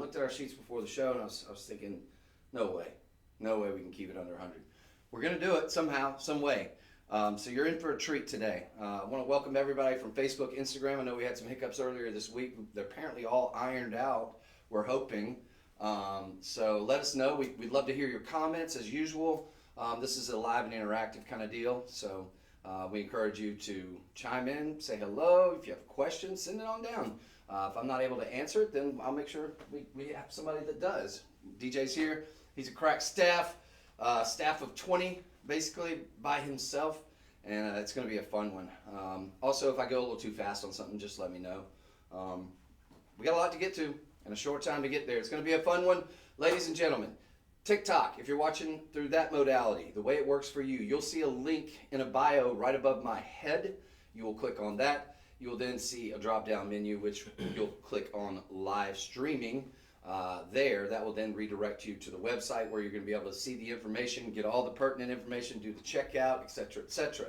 looked at our sheets before the show, and I was thinking, no way we can keep it under 100. We're going to do it somehow, some way. So you're in for a treat today. I want to welcome everybody from Facebook, Instagram. I know we had some hiccups earlier this week. They're apparently all ironed out, we're hoping. So let us know. We'd love to hear your comments as usual. This is a live and interactive kind of deal. So we encourage you to chime in, say hello. If you have questions, send it on down. If I'm not able to answer it, then I'll make sure we have somebody that does. DJ's here. He's a crack staff of 20, basically by himself, and it's going to be a fun one. Also, if I go a little too fast on something, just let me know. We got a lot to get to and a short time to get there. It's going to be a fun one. Ladies and gentlemen, TikTok, if you're watching through that modality, the way it works for you, you'll see a link in a bio right above my head. You will click on that. You will then see a drop-down menu, which you'll click on live streaming. That will then redirect you to the website where you're going to be able to see the information, get all the pertinent information, do the checkout, etc., etc.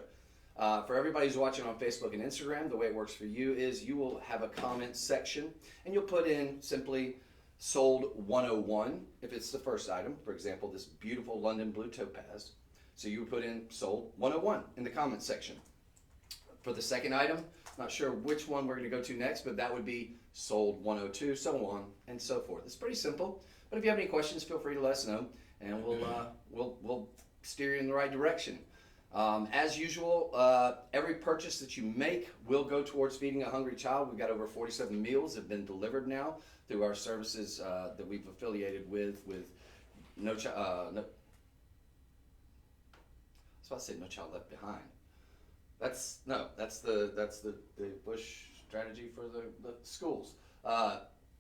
For everybody who's watching on Facebook and Instagram, the way it works for you is you will have a comment section, and you'll put in simply sold 101 if it's the first item. For example, this beautiful London blue topaz. So you would put in sold 101 in the comment section. For the second item, not sure which one we're going to go to next, but that would be sold 102, so on and so forth. It's pretty simple, but if you have any questions, feel free to let us know, and we'll steer you in the right direction. As usual, every purchase that you make will go towards feeding a hungry child. We've got over 47 meals that have been delivered now through our services that we've affiliated with No Child. No, I was about to say No Child Left Behind. That's the Bush strategy for the schools.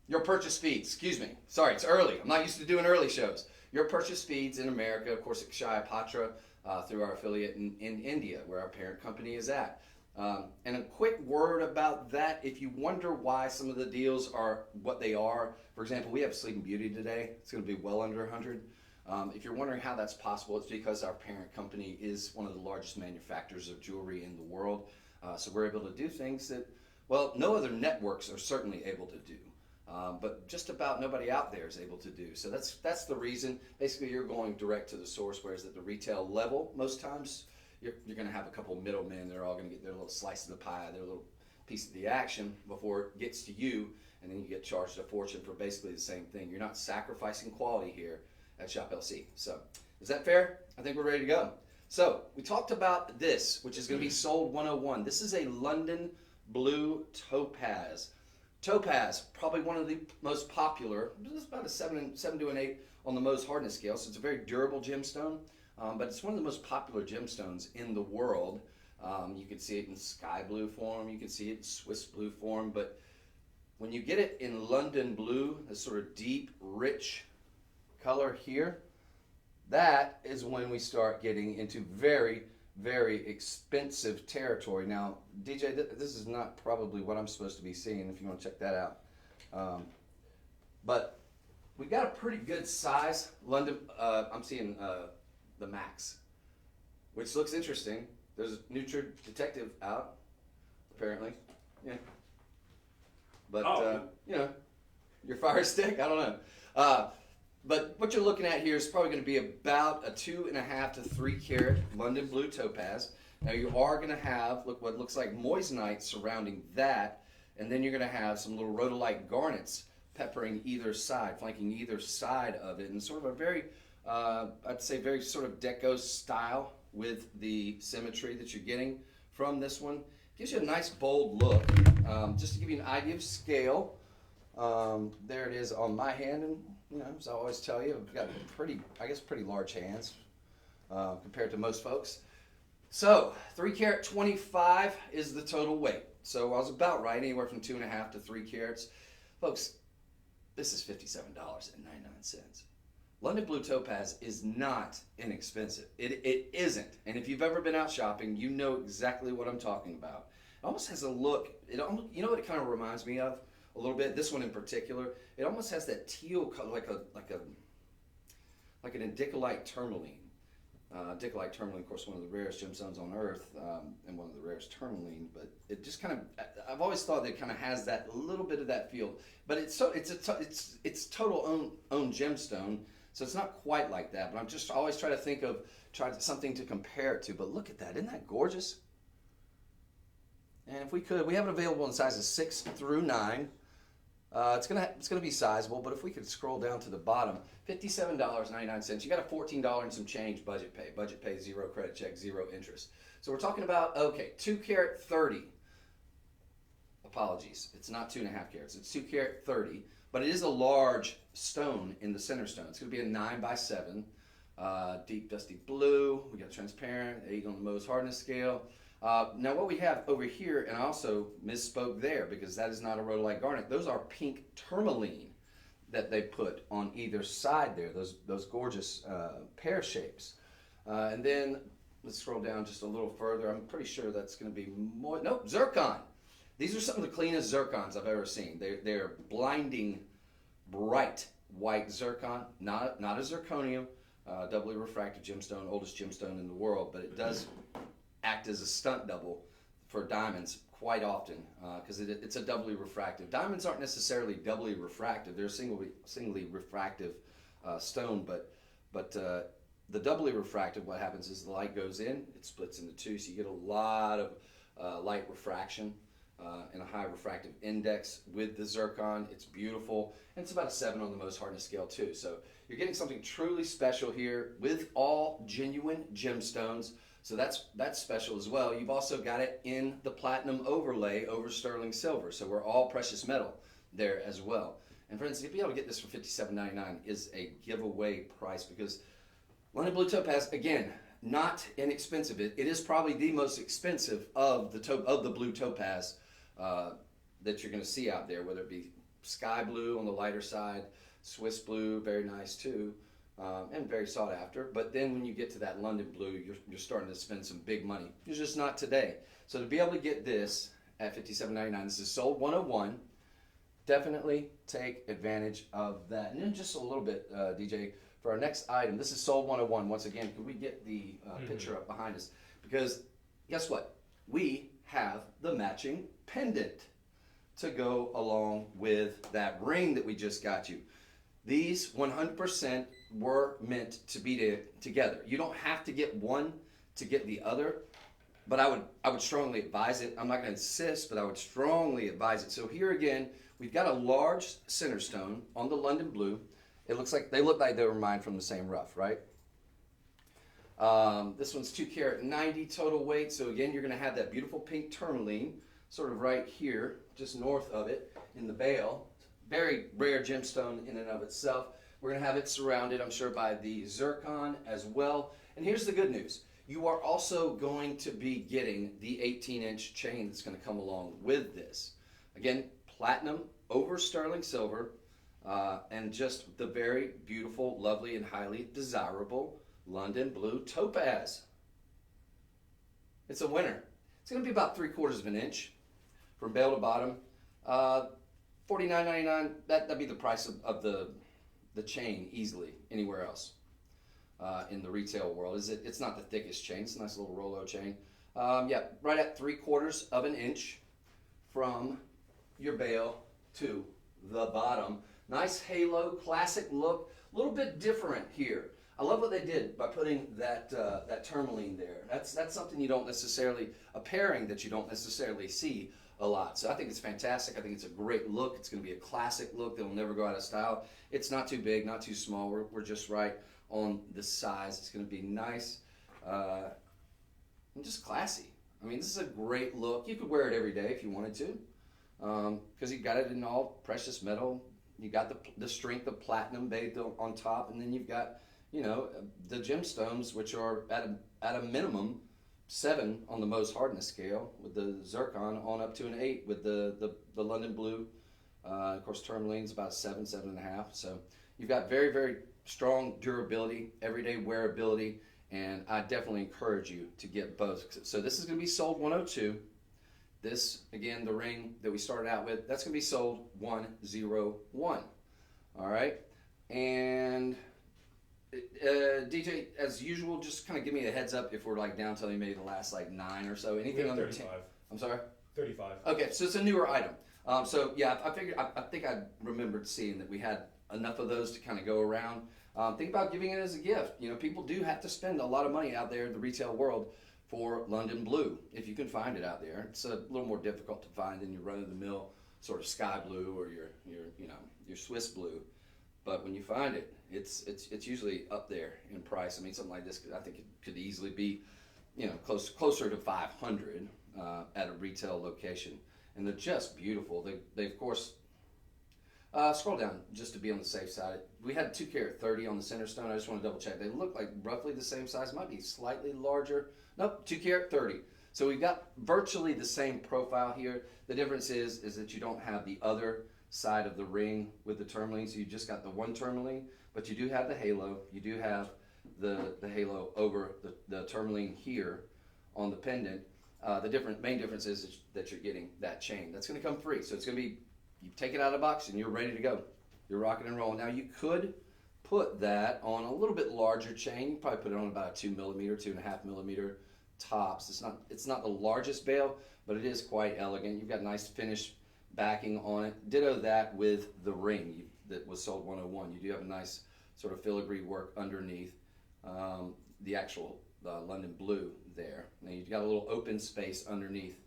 Your purchase feeds, excuse me. Sorry, it's early. I'm not used to doing early shows. Your purchase feeds in America, of course, Akshaya Patra, through our affiliate in India, where our parent company is at. And a quick word about that, if you wonder why some of the deals are what they are, for example, we have Sleeping Beauty today. It's going to be well under 100. If you're wondering how that's possible, it's because our parent company is one of the largest manufacturers of jewelry in the world. So we're able to do things that, well, no other networks are certainly able to do. But just about nobody out there is able to do. So that's the reason. Basically, you're going direct to the source, whereas at the retail level, most times, you're going to have a couple of middlemen. They're all going to get their little slice of the pie, their little piece of the action before it gets to you, and then you get charged a fortune for basically the same thing. You're not sacrificing quality here at Shop LC. So is that fair? I think we're ready to go. So we talked about this, which is going to be sold 101. This is a London blue topaz. Topaz, probably one of the most popular. It's about a 7 to an 8 on the Mohs hardness scale, so it's a very durable gemstone. But it's one of the most popular gemstones in the world. You can see it in sky blue form, you can see it in Swiss blue form, but when you get it in London blue, this sort of deep, rich color here, that is when we start getting into very, very expensive territory. Now, DJ, this is not probably what I'm supposed to be seeing if you want to check that out. But we got a pretty good size London, I'm seeing the Max, which looks interesting. There's a new True Detective out, apparently. Yeah. But, your Fire Stick, I don't know. But what you're looking at here is probably going to be about a 2.5 to 3 carat London blue topaz. Now you are going to have what looks like moissanite surrounding that, and then you're going to have some little rhodolite garnets peppering either side, flanking either side of it, and sort of a very, I'd say very sort of deco style with the symmetry that you're getting from this one. Gives you a nice bold look. Just to give you an idea of scale, there it is on my hand, and as I always tell you, I've got pretty large hands compared to most folks. So 3 carat 25 is the total weight. So I was about right, anywhere from 2.5 to 3 carats. Folks, this is $57.99. London blue topaz is not inexpensive. It isn't. And if you've ever been out shopping, you know exactly what I'm talking about. It almost has a look. You know what it kind of reminds me of a little bit. This one in particular, it almost has that teal color, like an indicolite tourmaline. Diclite tourmaline, of course, one of the rarest gemstones on Earth, and one of the rarest tourmaline. But it just kind of, I've always thought that it kind of has that little bit of that feel. But it's total own gemstone, so it's not quite like that. But I'm just always try something to compare it to. But look at that, isn't that gorgeous? And if we could, we have it available in sizes 6 through 9. It's gonna be sizable, but if we could scroll down to the bottom, $57.99. You got a $14 and some change budget pay. Budget pay, 0 credit check, 0 interest. So we're talking about, okay, 2 carat 30. Apologies, it's not 2.5 carats. It's 2 carat 30, but it is a large stone in the center stone. It's gonna be a 9x7, deep dusty blue. We got transparent, 8 on the Mohs hardness scale. Now what we have over here, and I also misspoke there because that is not a rhodolite garnet. Those are pink tourmaline that they put on either side there, those gorgeous pear shapes. And then let's scroll down just a little further. I'm pretty sure that's going to be more, nope, zircon. These are some of the cleanest zircons I've ever seen. They're blinding, bright white zircon, not a zirconium, doubly refractive gemstone, oldest gemstone in the world, but it does act as a stunt double for diamonds quite often because it's a doubly refractive. Diamonds aren't necessarily doubly refractive; they're singly refractive stone. But the doubly refractive, what happens is the light goes in, it splits into two, so you get a lot of light refraction and a high refractive index with the zircon. It's beautiful, and it's about a 7 on the Mohs hardness scale too. So you're getting something truly special here with all genuine gemstones. So that's special as well. You've also got it in the platinum overlay over sterling silver. So we're all precious metal there as well. And friends, to be able to get this for $57.99 is a giveaway price because London Blue Topaz, again, not inexpensive. It is probably the most expensive of the blue topaz that you're going to see out there, whether it be sky blue on the lighter side, Swiss blue, very nice too. And very sought after, but then when you get to that London blue, you're starting to spend some big money. It's just not today. So to be able to get this at $57.99, this is sold 101. Definitely take advantage of that. And then just a little bit, DJ, for our next item, this is sold 101. Once again, can we get the picture up behind us? Because guess what? We have the matching pendant to go along with that ring that we just got you. These 100% were meant to be together. You don't have to get one to get the other, but I would strongly advise it. I'm not going to insist, but I would strongly advise it. So here again, we've got a large center stone on the London blue. It looks like they were mined from the same rough, right? This one's 2 carat 90 total weight. So again, you're going to have that beautiful pink tourmaline sort of right here, just north of it in the bale. Very rare gemstone in and of itself. We're going to have it surrounded, I'm sure, by the zircon as well. And here's the good news. You are also going to be getting the 18-inch chain that's going to come along with this. Again, platinum over sterling silver, and just the very beautiful, lovely, and highly desirable London Blue Topaz. It's a winner. It's going to be about 3/4 of an inch from bale to bottom. $49.99, that'd be the price of the chain easily anywhere else in the retail world. It's not the thickest chain. It's a nice little Rolo chain. Yeah, right at 3/4 of an inch from your bale to the bottom. Nice halo, classic look. A little bit different here. I love what they did by putting that tourmaline there. That's something you don't necessarily, a pairing that you don't necessarily see a lot. So I think it's fantastic. I think it's a great look. It's going to be a classic look that will never go out of style. It's not too big, not too small. We're just right on the size. It's going to be nice and just classy. I mean, this is a great look. You could wear it every day if you wanted to because you got it in all precious metal. You got the strength of platinum bathed on top, and then you've got, you know, the gemstones, which are at a minimum 7 on the Mohs hardness scale with the zircon on up to an 8 with the London blue. Of course, tourmaline's about 7, 7.5. So you've got very, very strong durability, everyday wearability, and I definitely encourage you to get both. So this is going to be sold 102. This, again, the ring that we started out with, that's going to be sold 101. All right, and DJ, DJ, as usual, just kind of give me a heads up if we're like down to maybe the last like 9 or so. Anything under 10? I'm sorry? 35. Okay, so it's a newer item. So yeah, I think I remembered seeing that we had enough of those to kind of go around. Think about giving it as a gift. You know, people do have to spend a lot of money out there in the retail world for London Blue, if you can find it out there. It's a little more difficult to find than your run-of-the-mill sort of sky blue or your Swiss blue. But when you find it, it's usually up there in price. I mean, something like this, I think it could easily be, closer to 500 at a retail location, and they're just beautiful. They of course scroll down just to be on the safe side. We had 2 carat 30 on the center stone. I just want to double check. They look like roughly the same size. Might be slightly larger. Nope, 2 carat 30. So we've got virtually the same profile here. The difference is that you don't have the other side of the ring with the tourmaline. So you just got the one tourmaline, but you do have the halo. You do have the halo over the tourmaline here on the pendant. The main difference is that you're getting that chain. That's going to come free. So it's going to be, you take it out of the box and you're ready to go. You're rocking and rolling. Now you could put that on a little bit larger chain. You probably put it on about a 2 millimeter, 2.5 millimeter tops. It's not the largest bail, but it is quite elegant. You've got nice finish backing on it. Ditto that with the ring that was sold 101. You do have a nice sort of filigree work underneath the actual London Blue there. Now you've got a little open space underneath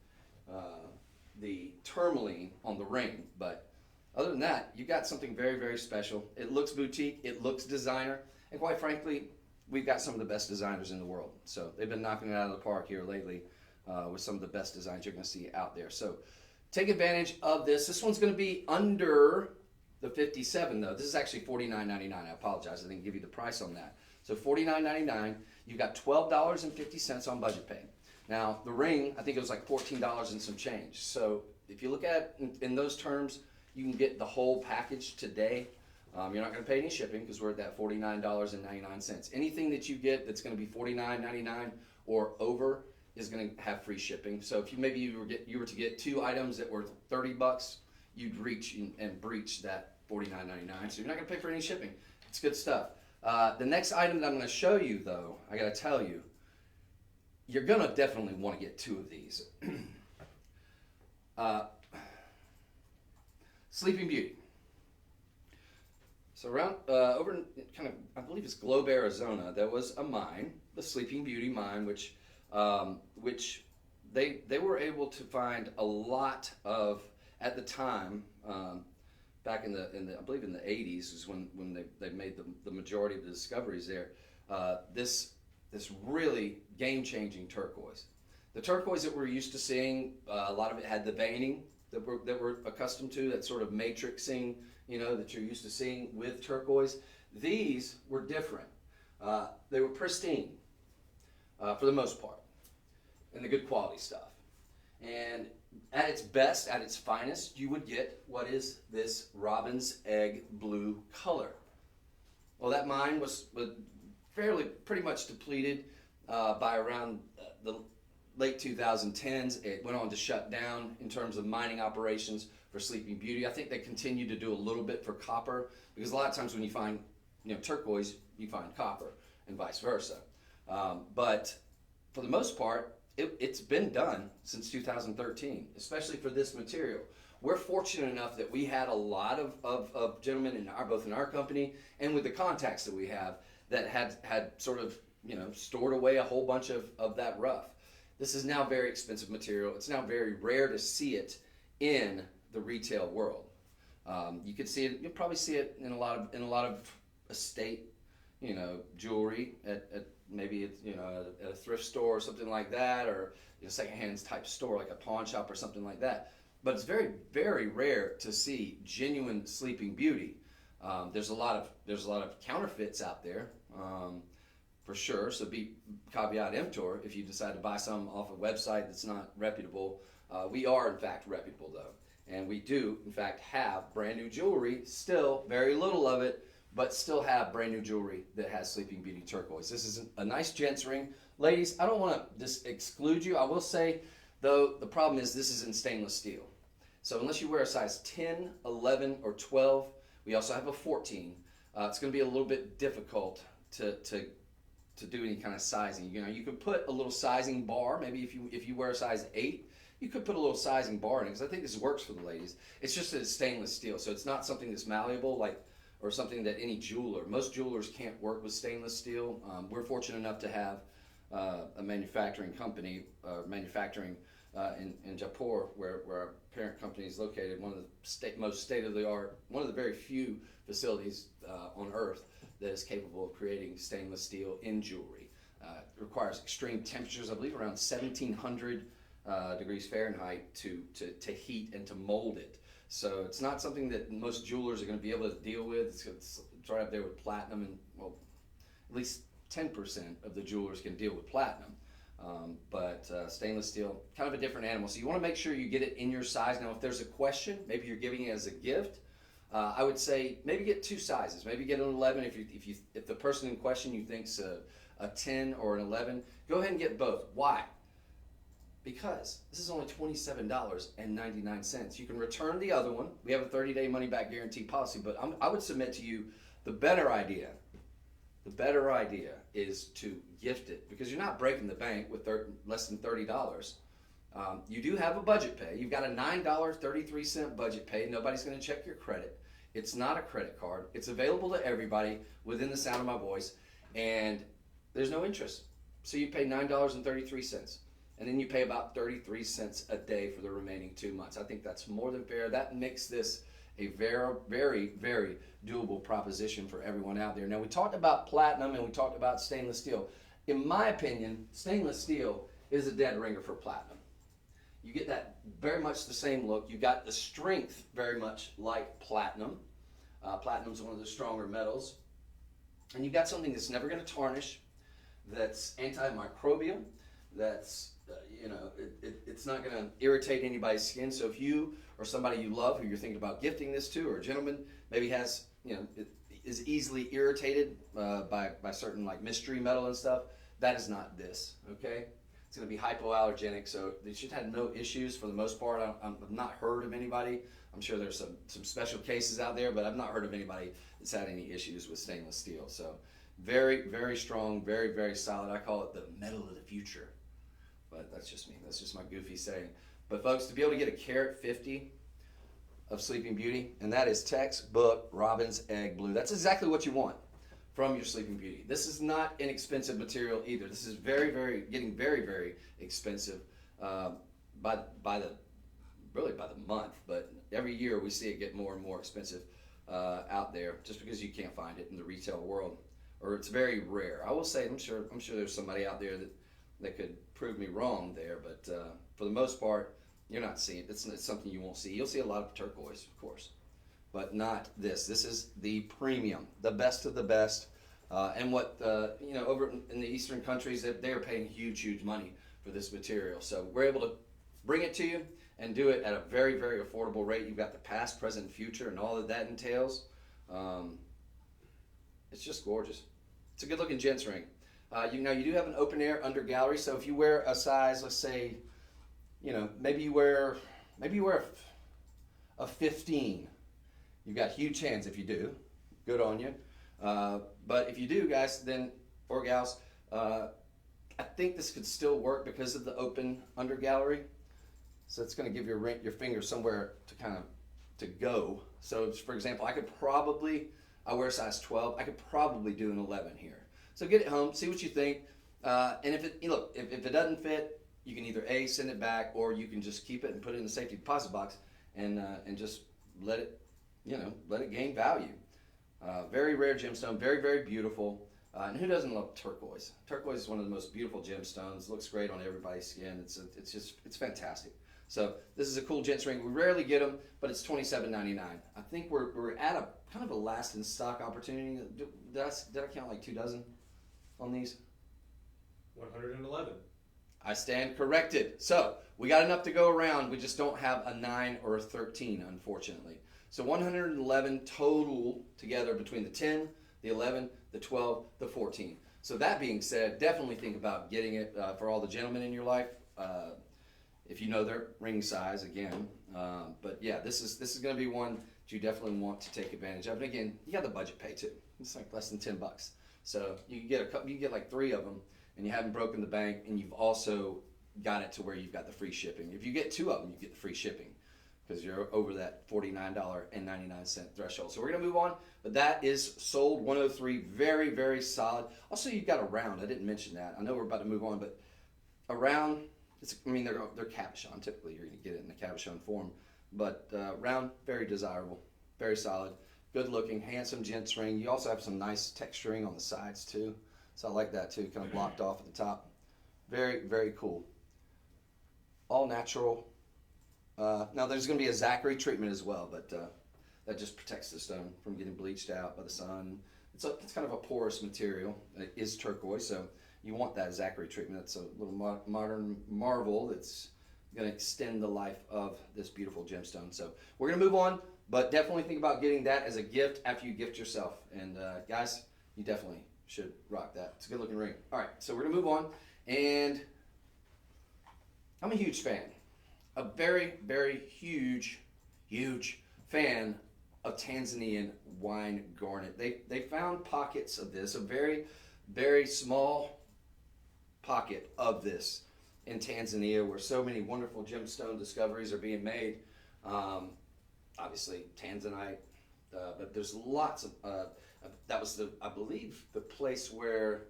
the tourmaline on the ring, but other than that, you got something very, very special. It looks boutique, it looks designer, and quite frankly, we've got some of the best designers in the world. So they've been knocking it out of the park here lately with some of the best designs you're going to see out there. So take advantage of this. This one's going to be under the $57 though. This is actually $49.99. I apologize, I didn't give you the price on that. So $49.99. You've got $12.50 on budget pay. Now the ring, I think it was like $14 and some change. So if you look at it in those terms, you can get the whole package today. You're not going to pay any shipping because we're at that $49.99. Anything that you get that's going to be $49.99 or over is going to have free shipping. So if you were to get 2 items that were $30, you'd reach and breach that $49.99. So you're not going to pay for any shipping. It's good stuff. The next item that I'm going to show you, though, I got to tell you, you're going to definitely want to get 2 of these. Sleeping Beauty. So around over in kind of, I believe it's Globe, Arizona, there was a mine, the Sleeping Beauty mine, which they were able to find a lot of, at the time, back in the I believe in the 80s is when they made the majority of the discoveries there. This really game-changing turquoise. The turquoise that we're used to seeing, a lot of it had the veining that we're accustomed to, that sort of matrixing, that you're used to seeing with turquoise. These were different. They were pristine for the most part, and the good quality stuff. And at its best, at its finest, you would get what is this robin's egg blue color. Well, that mine was pretty much depleted by around the late 2010s. It went on to shut down in terms of mining operations for Sleeping Beauty. I think they continue to do a little bit for copper, because a lot of times when you find turquoise, you find copper and vice versa. But for the most part, it's been done since 2013, especially for this material. We're fortunate enough that we had a lot of gentlemen both in our company and with the contacts that we have that had sort of stored away a whole bunch of that rough. This is now very expensive material. It's now very rare to see it in the retail world. You could see it. You'll probably see it in a lot of estate, jewelry at maybe it's at a thrift store or something like that, or secondhand type store like a pawn shop or something like that. But it's very, very rare to see genuine Sleeping Beauty. There's a lot of counterfeits out there. For sure, so be caveat emptor if you decide to buy some off a website that's not reputable. We are in fact reputable though, and we do in fact have brand new jewelry, still very little of it, but still have brand new jewelry that has Sleeping Beauty turquoise. This is a nice gents ring. Ladies, I don't want to just exclude you. I will say though, the problem is this is in stainless steel. So unless you wear a size 10, 11, or 12, we also have a 14. It's going to be a little bit difficult to to do any kind of sizing. You know, you could put a little sizing bar. Maybe if you wear a size 8, you could put a little sizing bar in it, because I think this works for the ladies. It's just that it's stainless steel, so it's not something that's malleable, like, or something that any jeweler. Most jewelers can't work with stainless steel. We're fortunate enough to have a manufacturing company, manufacturing in Jaipur, where our parent company is located. One of the most state-of-the-art, one of the very few facilities on earth that is capable of creating stainless steel in jewelry. It requires extreme temperatures, I believe around 1700 degrees Fahrenheit to heat and to mold it. So it's not something that most jewelers are going to be able to deal with. It's right up there with platinum, and well, at least 10% of the jewelers can deal with platinum. But stainless steel, kind of a different animal. So you want to make sure you get it in your size. Now, if there's a question, maybe you're giving it as a gift, I would say maybe get 2 sizes. Maybe get an 11 if the person in question you think's a 10 or an 11. Go ahead and get both. Why? Because this is only $27.99. You can return the other one. We have a 30-day money-back guarantee policy, but I would submit to you the better idea is to gift it, because you're not breaking the bank with less than $30. You do have a budget pay. You've got a $9.33 budget pay. Nobody's going to check your credit. It's not a credit card. It's available to everybody within the sound of my voice, and there's no interest. So you pay $9.33. And then you pay about 33 cents a day for the remaining 2 months. I think that's more than fair. That makes this a very, very, very doable proposition for everyone out there. Now, we talked about platinum and we talked about stainless steel. In my opinion, stainless steel is a dead ringer for platinum. You get that very much the same look. You got the strength very much like platinum. Platinum is one of the stronger metals. And you got something that's never going to tarnish, that's antimicrobial, that's it's not going to irritate anybody's skin. So if you or somebody you love who you're thinking about gifting this to, or a gentleman maybe has, is easily irritated by certain like mystery metal and stuff, that is not this, okay? It's going to be hypoallergenic, so they should have no issues for the most part. I've not heard of anybody. I'm sure there's some special cases out there, but I've not heard of anybody that's had any issues with stainless steel. So very, very strong, very, very solid. I call it the metal of the future. But that's just me. That's just my goofy saying. But folks, to be able to get a carat 50 of Sleeping Beauty, and that is textbook Robin's Egg Blue. That's exactly what you want from your Sleeping Beauty. This is not inexpensive material either. This is getting very, very expensive by the month. But every year we see it get more and more expensive out there, just because you can't find it in the retail world, or it's very rare. I will say, I'm sure there's somebody out there that could prove me wrong there, but for the most part, you're not seeing it. It's something you won't see. You'll see a lot of turquoise, of course, but not this. This is the premium, the best of the best, and what over in the Eastern countries, they are paying huge money for this material. So we're able to bring it to you and do it at a very, very affordable rate. You've got the past, present, future, and all that entails. It's just gorgeous. It's a good-looking gents ring. You do have an open air under gallery, so if you wear a size, let's say, maybe you wear a 15. You've got huge hands if you do. Good on you. But if you do, guys, or gals, I think this could still work because of the open under gallery. So it's going to give your finger somewhere to go. So for example, I wear a size 12. I could probably do an 11 here. So get it home, see what you think, and if it doesn't fit, you can either send it back, or you can just keep it and put it in the safety deposit box and just let it gain value. Very rare gemstone, very, very beautiful. And who doesn't love turquoise? Turquoise is one of the most beautiful gemstones. Looks great on everybody's skin. It's fantastic. So this is a cool gents ring. We rarely get them, but it's $27.99. I think we're at a kind of a last in stock opportunity. Did I count like 2 dozen on these? 111. I stand corrected. So we got enough to go around. We just don't have a 9 or a 13, unfortunately. So 111 total together between the 10, the 11, the 12, the 14. So that being said, definitely think about getting it for all the gentlemen in your life. If you know their ring size, again. But yeah, this is going to be one that you definitely want to take advantage of. And again, you got the budget pay too. It's like less than $10. So you can get a couple, you can get like 3 of them, and you haven't broken the bank, and you've also got it to where you've got the free shipping. If you get 2 of them, you get the free shipping because you're over that $49.99 threshold. So we're gonna move on, but that is sold 103, very, very solid. Also, you've got a round. I didn't mention that. I know we're about to move on, but a round. They're cabochon. Typically, you're gonna get it in the cabochon form, but round, very desirable, very solid, good looking, handsome gents ring. You also have some nice texturing on the sides too, so I like that too. Kind of blocked off at the top. Very, very cool. All natural. Now there's going to be a Zachary treatment as well, but that just protects the stone from getting bleached out by the sun. It's kind of a porous material. It is turquoise, so you want that Zachary treatment. That's a little modern marvel that's going to extend the life of this beautiful gemstone. So we're going to move on, but definitely think about getting that as a gift after you gift yourself. And guys, you definitely should rock that. It's a good looking ring. All right, so we're going to move on, and I'm a huge fan. A very, very huge fan of Tanzanian wine garnet. They found pockets of this, a very, very small pocket of this in Tanzania where so many wonderful gemstone discoveries are being made. Obviously, Tanzanite, but there's lots of, that was I believe, the place where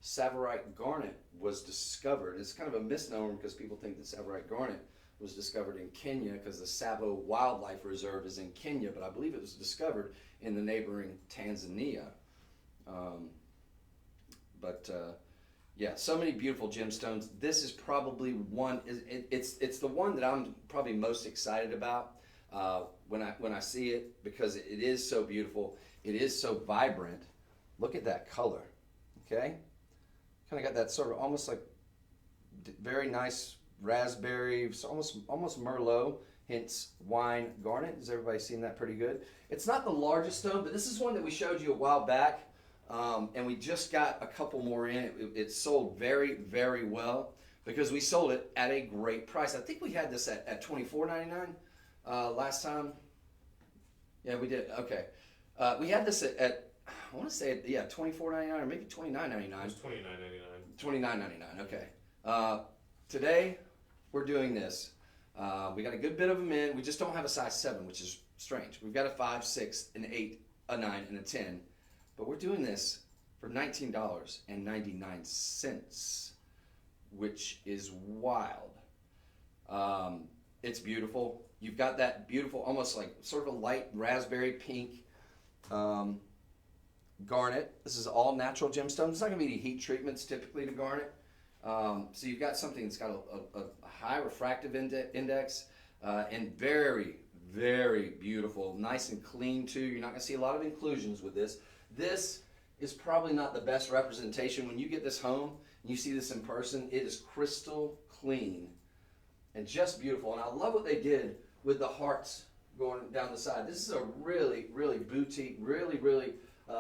Savarite garnet was discovered. It's kind of a misnomer because people think that Savarite garnet was discovered in Kenya because the Tsavo Wildlife Reserve is in Kenya, but I believe it was discovered in the neighboring Tanzania. Yeah, so many beautiful gemstones. This is probably one. It's the one that I'm probably most excited about when I see it because it is so beautiful. It is so vibrant. Look at that color. Okay, kind of got that sort of almost like very nice raspberry, almost Merlot, hence wine garnet. Has everybody seen that pretty good? It's not the largest stone, but this is one that we showed you a while back, and we just got a couple more in. It sold very, very well because we sold it at a great price. I think we had this at $24.99 last time. Yeah, we did. Okay. We had this at I want to say, $24.99 or maybe $29.99. It was $29.99. $29.99, okay. Today, we're doing this. We got a good bit of them in. We just don't have a size 7, which is strange. We've got a 5, 6, an 8, a 9, and a 10. But we're doing this for $19.99, which is wild. It's beautiful. You've got that beautiful, almost like sort of a light raspberry pink garnet. This is all natural gemstones. There's not going to be any heat treatments typically to garnet. So you've got something that's got a high refractive index and very, very beautiful, nice and clean too. You're not going to see a lot of inclusions with this. This is probably not the best representation. When you get this home and you see this in person, it is crystal clean and just beautiful. And I love what they did with the hearts going down the side. This is a really, really boutique, really, really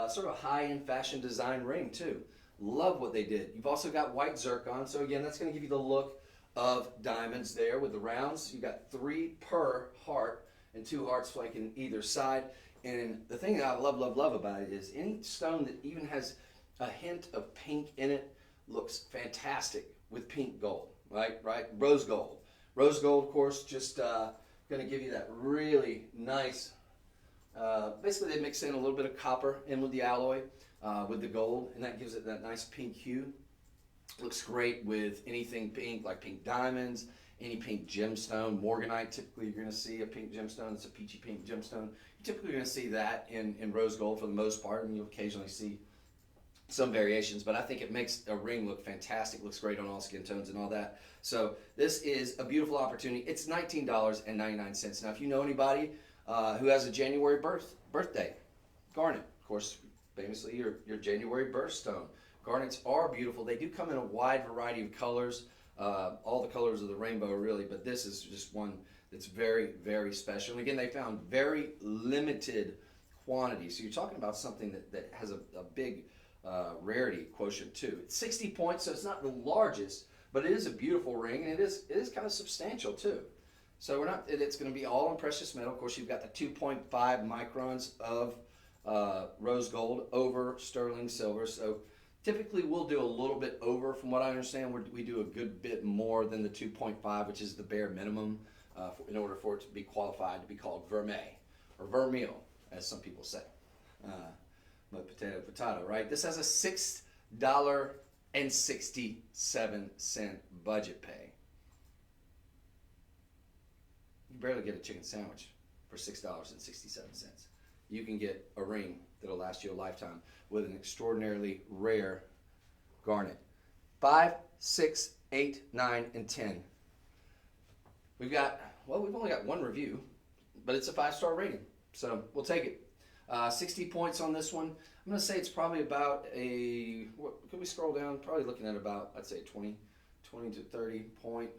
sort of high-end fashion design ring too. Love what they did. You've also got white zircon. So again, that's going to give you the look of diamonds there with the rounds. You've got 3 per heart and 2 hearts flanking either side. And the thing that I love, love, love about it is any stone that even has a hint of pink in it looks fantastic with pink gold, right? Rose gold. Rose gold, of course, just going to give you that really nice, basically they mix in a little bit of copper in with the alloy. With the gold, and that gives it that nice pink hue. Looks great with anything pink, like pink diamonds, any pink gemstone. Morganite, typically you're going to see a pink gemstone. It's a peachy pink gemstone. You're typically going to see that in rose gold for the most part, and you'll occasionally see some variations, but I think it makes a ring look fantastic. Looks great on all skin tones and all that. So this is a beautiful opportunity. It's $19.99. Now, if you know anybody who has a January birthday, garnet, of course, famously your January birthstone. Garnets are beautiful. They do come in a wide variety of colors, all the colors of the rainbow really, but this is just one that's very, very special. And again, they found very limited quantity. So you're talking about something that has a big rarity quotient too. It's 60 points, so it's not the largest, but it is a beautiful ring, and it is kind of substantial too. So it's going to be all in precious metal. Of course, you've got the 2.5 microns of rose gold over sterling silver. So typically we'll do a little bit over. From what I understand, we do a good bit more than the 2.5, which is the bare minimum in order for it to be qualified to be called vermeil or vermeil, as some people say. But potato, right? This has a $6.67 budget pay. You barely get a chicken sandwich for $6.67. You can get a ring that'll last you a lifetime with an extraordinarily rare garnet. 5, 6, 8, 9, and 10. We've only got one review, but it's a 5-star rating, so we'll take it. 60 points on this one. I'm going to say it's probably about could we scroll down? Probably looking at about, I'd say 20 to 30 point.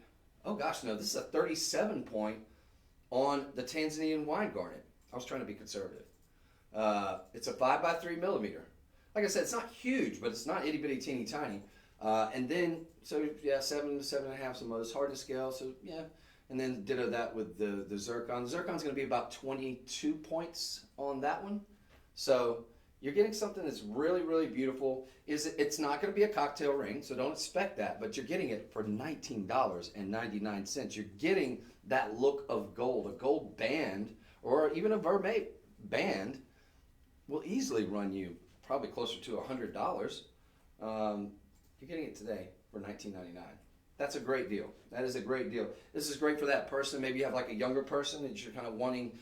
Oh gosh, no, this is a 37 point on the Tanzanian wine garnet. I was trying to be conservative. It's a 5 by 3 millimeter. Like I said, it's not huge, but it's not itty bitty teeny tiny. And then, so yeah, 7 to 7.5 is the most hard to scale. So yeah, and then ditto that with the zircon. The zircon's going to be about 22 points on that one. So you're getting something that's really, really beautiful. It's not going to be a cocktail ring, so don't expect that. But you're getting it for $19.99. You're getting that look of gold. A gold band or even a vermeil band will easily run you probably closer to $100. You're getting it today for $19.99. That's a great deal. That is a great deal. This is great for that person. Maybe you have like a younger person that you're kind of wanting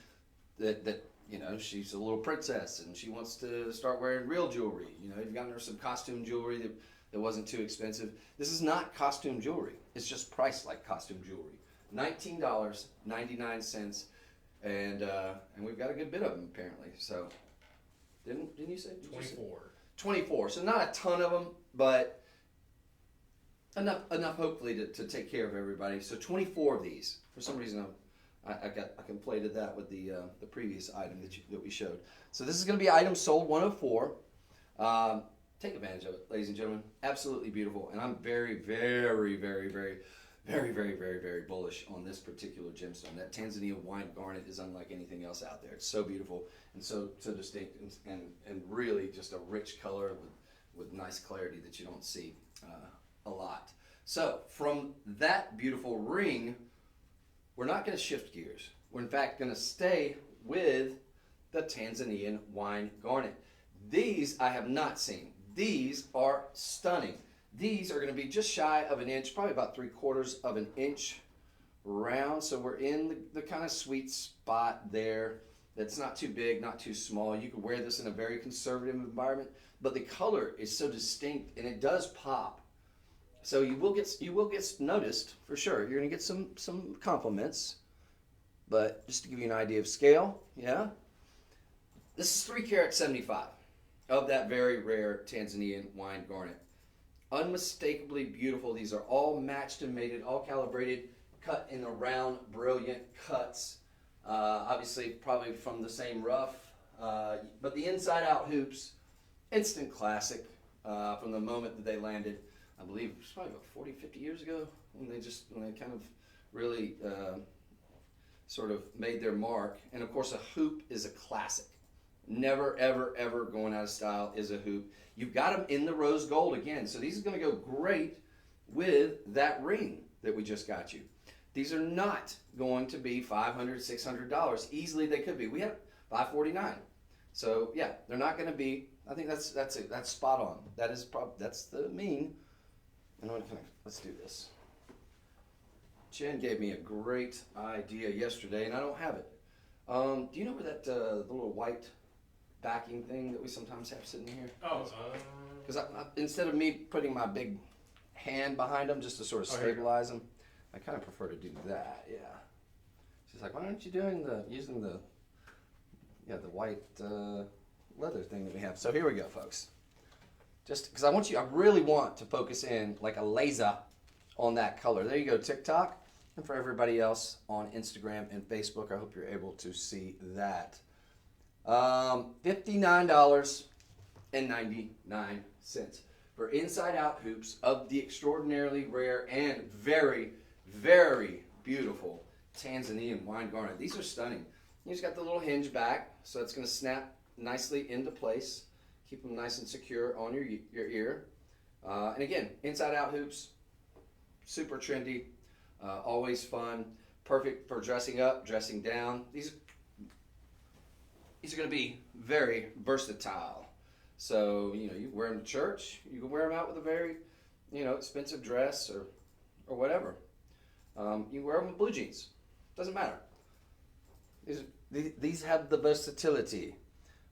that you know, she's a little princess and she wants to start wearing real jewelry. You know, you've gotten her some costume jewelry that wasn't too expensive. This is not costume jewelry. It's just priced like costume jewelry. $19.99, and we've got a good bit of them apparently. So, didn't you say 24? 24. So not a ton of them, but enough hopefully to take care of everybody. So 24 of these. For some reason I conflated that with the previous item that we showed. So this is going to be item sold 104. Take advantage of it, ladies and gentlemen. Absolutely beautiful, and I'm very, very, very, very, very, very, very, very bullish on this particular gemstone. That Tanzania wine garnet is unlike anything else out there. It's so beautiful and so distinct and really just a rich color with nice clarity that you don't see a lot. So from that beautiful ring, we're not going to shift gears. We're in fact going to stay with the Tanzanian wine garnet. These I have not seen. These are stunning. These are going to be just shy of an inch, probably about 3/4 of an inch round. So we're in the kind of sweet spot there. That's not too big, not too small. You can wear this in a very conservative environment, but the color is so distinct and it does pop. So you will get noticed for sure. You're going to get some compliments, but just to give you an idea of scale, yeah. This is 3 carat 75 of that very rare Tanzanian wine garnet. Unmistakably beautiful. These are all matched and mated, all calibrated, cut in the round, brilliant cuts. Obviously, probably from the same rough, but the inside-out hoops, instant classic from the moment that they landed. I believe it was probably about 40, 50 years ago when they kind of really sort of made their mark. And of course, a hoop is a classic. Never, ever, ever going out of style is a hoop. You've got them in the rose gold again. So these are going to go great with that ring that we just got you. These are not going to be $500, $600. Easily they could be. We have $549. So yeah, they're not going to be. I think that's spot on. That's the mean. And let's do this. Jen gave me a great idea yesterday, and I don't have it. Do you know where that the little white backing thing that we sometimes have sitting here? Oh, because instead of me putting my big hand behind them just to sort of stabilize them, I kind of prefer to do that. Yeah. She's like, why aren't you using the white leather thing that we have? So here we go, folks. Just because I really want to focus in like a laser on that color. There you go, TikTok. And for everybody else on Instagram and Facebook, I hope you're able to see that. $59.99 for inside-out hoops of the extraordinarily rare and very, very beautiful Tanzanian wine garnet. These are stunning. You just got the little hinge back, so it's going to snap nicely into place. Keep them nice and secure on your ear. And again, inside out hoops, super trendy, always fun, perfect for dressing up, dressing down. These are going to be very versatile. So, you wear them to church, you can wear them out with a very, expensive dress or whatever. You can wear them with blue jeans. Doesn't matter. These have the versatility.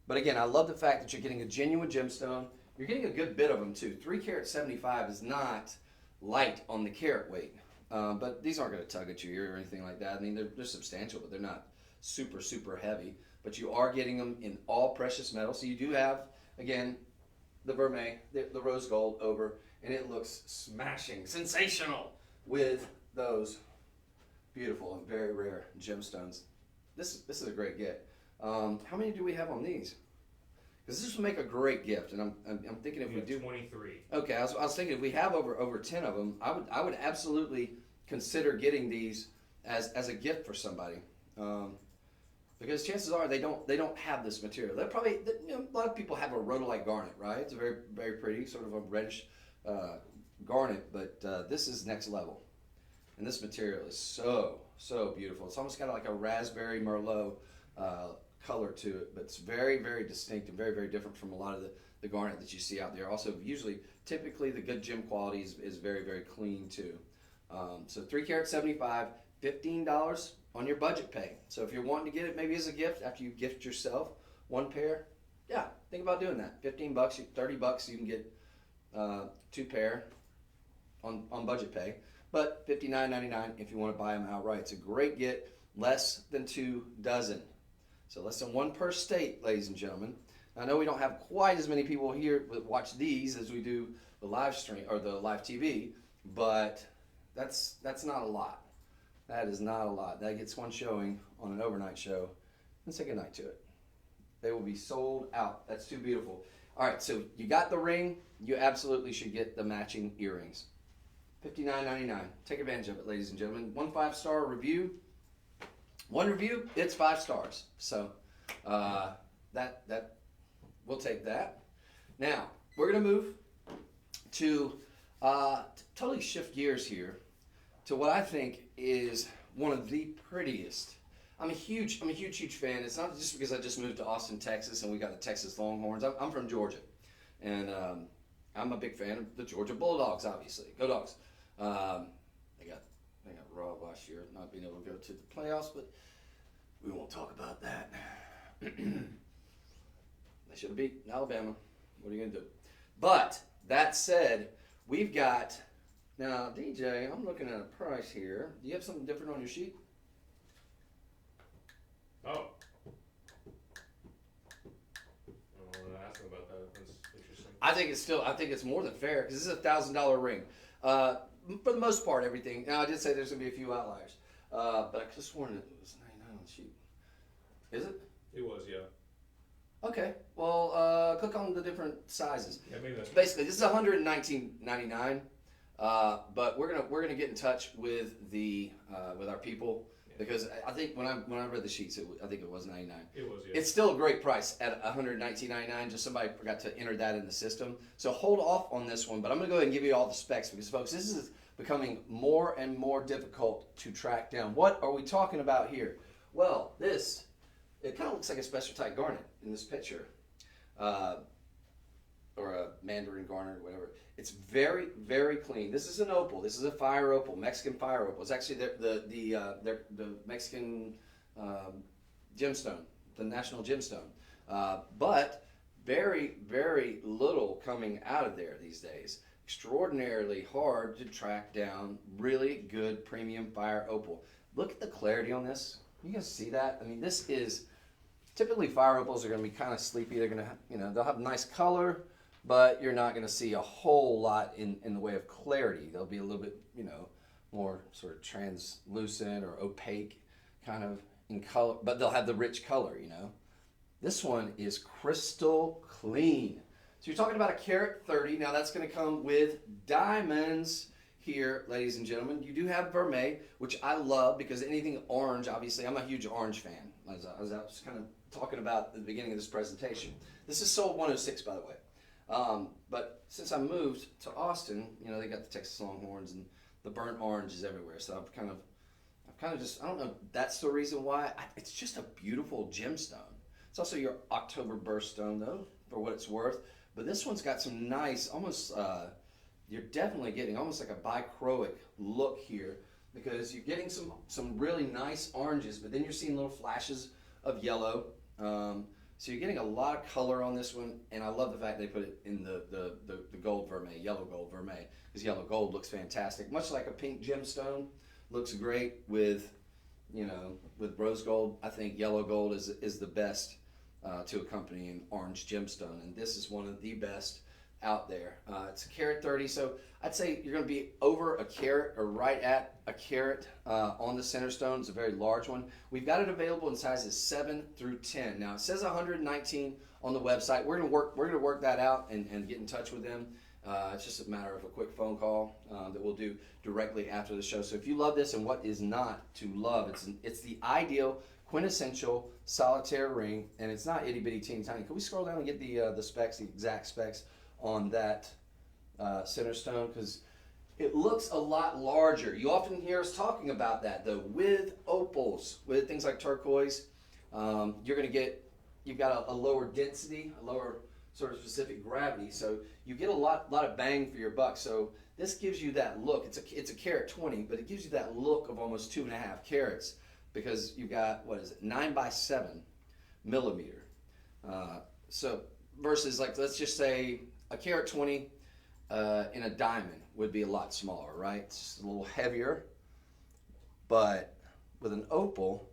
But again, I love the fact that you're getting a genuine gemstone. You're getting a good bit of them too. 3 carat 75 is not light on the carat weight. But these aren't going to tug at your ear or anything like that. I mean, they're substantial, but they're not super, super heavy. But you are getting them in all precious metal. So you do have, again, the vermeil, the rose gold over, and it looks smashing, sensational with those beautiful and very rare gemstones. This is a great get. How many do we have on these? Because this would make a great gift, and I'm thinking if we do 23. Okay, I was thinking if we have over 10 of them, I would absolutely consider getting these as a gift for somebody, because chances are they don't have this material. They're probably a lot of people have a rhodolite garnet, right? It's a very very pretty sort of a reddish garnet, but this is next level, and this material is so beautiful. It's almost got like a raspberry merlot color to it, but it's very very distinct and very very different from a lot of the garnet that you see out there. Also, typically the good gem quality is very very clean too. So 3 carat 75, $15 on your budget pay. So if you're wanting to get it maybe as a gift after you gift yourself one pair, yeah, think about doing that. $15, $30 you can get 2 pair on budget pay, but $59.99 if you want to buy them outright. It's a great get, less than 2 dozen. So less than 1 per state, ladies and gentlemen. I know we don't have quite as many people here that watch these as we do the live stream or the live TV, but that's not a lot. That is not a lot. That gets one showing on an overnight show. Let's say goodnight to it. They will be sold out. That's too beautiful. All right, so you got the ring. You absolutely should get the matching earrings. $59.99. Take advantage of it, ladies and gentlemen. 1 5-star review. One review, it's 5 stars. So that we'll take that. Now we're gonna move to totally shift gears here to what I think is one of the prettiest. I'm a huge fan. It's not just because I just moved to Austin, Texas, and we got the Texas Longhorns. I'm from Georgia, and I'm a big fan of the Georgia Bulldogs. Obviously, go Dogs. They got robbed last year, not being able to go to the playoffs, but we won't talk about that. They should have beat Alabama. What are you gonna do? But that said, we've got now, DJ. I'm looking at a price here. Do you have something different on your sheet? Oh. Ask him about that. That's interesting. I think it's more than fair because this is a $1,000 ring. For the most part, everything. Now, I did say there's gonna be a few outliers, but I could have sworn it was 99 on the sheet. Is it? It was, yeah. Okay. Well, click on the different sizes. Yeah, maybe that's Basically, this is $119.99. But we're gonna get in touch with with our people, because I think when I read the sheets, I think it was 99. It was, yeah. It's still a great price at $119.99. Just somebody forgot to enter that in the system. So hold off on this one. But I'm gonna go ahead and give you all the specs, because folks, this is becoming more and more difficult to track down. What are we talking about here? Well, it kind of looks like a special type garnet in this picture, or a mandarin garnet or whatever. It's very, very clean. This is an opal. This is a fire opal, Mexican fire opal. It's actually the Mexican gemstone, the national gemstone. But very, very little coming out of there these days. Extraordinarily hard to track down really good premium fire opal. Look at the clarity on this. You guys see that? I mean, this is typically fire opals are going to be kind of sleepy. They're going to, they'll have nice color, but you're not going to see a whole lot in the way of clarity. They'll be a little bit, more sort of translucent or opaque kind of in color, but they'll have the rich color, This one is crystal clean. So you're talking about a carat 30. Now that's going to come with diamonds here, ladies and gentlemen. You do have vermeil, which I love because anything orange, obviously, I'm a huge orange fan. As I was kind of talking about at the beginning of this presentation. This is sold 106, by the way. But since I moved to Austin, you know, they got the Texas Longhorns and the burnt orange is everywhere. So I've kind of just, I don't know if that's the reason why. It's just a beautiful gemstone. It's also your October birthstone, though, for what it's worth. But this one's got some nice, almost, you're definitely getting almost like a bichroic look here, because you're getting some really nice oranges, but then you're seeing little flashes of yellow. So you're getting a lot of color on this one, and I love the fact they put it in the gold vermeil, yellow gold vermeil, because yellow gold looks fantastic. Much like a pink gemstone, looks great with, you know, with rose gold. I think yellow gold is the best to accompany an orange gemstone, and this is one of the best out there. It's a carat 30, so I'd say you're going to be over a carat or right at a carat on the center stone. It's a very large one. We've got it available in sizes 7 through 10. Now it says 119 on the website. We're going to work that out and get in touch with them. It's just a matter of a quick phone call that we'll do directly after the show. So if you love this, and what is not to love, it's the ideal quintessential solitaire ring, and it's not itty bitty teeny tiny. Can we scroll down and get the specs, the exact specs on that center stone, because it looks a lot larger. You often hear us talking about that, though, with opals, with things like turquoise. You've got a lower density, a lower sort of specific gravity, so you get a lot of bang for your buck. So this gives you that look. It's a carat 20, but it gives you that look of almost 2.5 carats, because you've got, what is it, 9 by 7 millimeter. So versus, like, let's just say a carat 20 in a diamond would be a lot smaller, right? It's just a little heavier, but with an opal,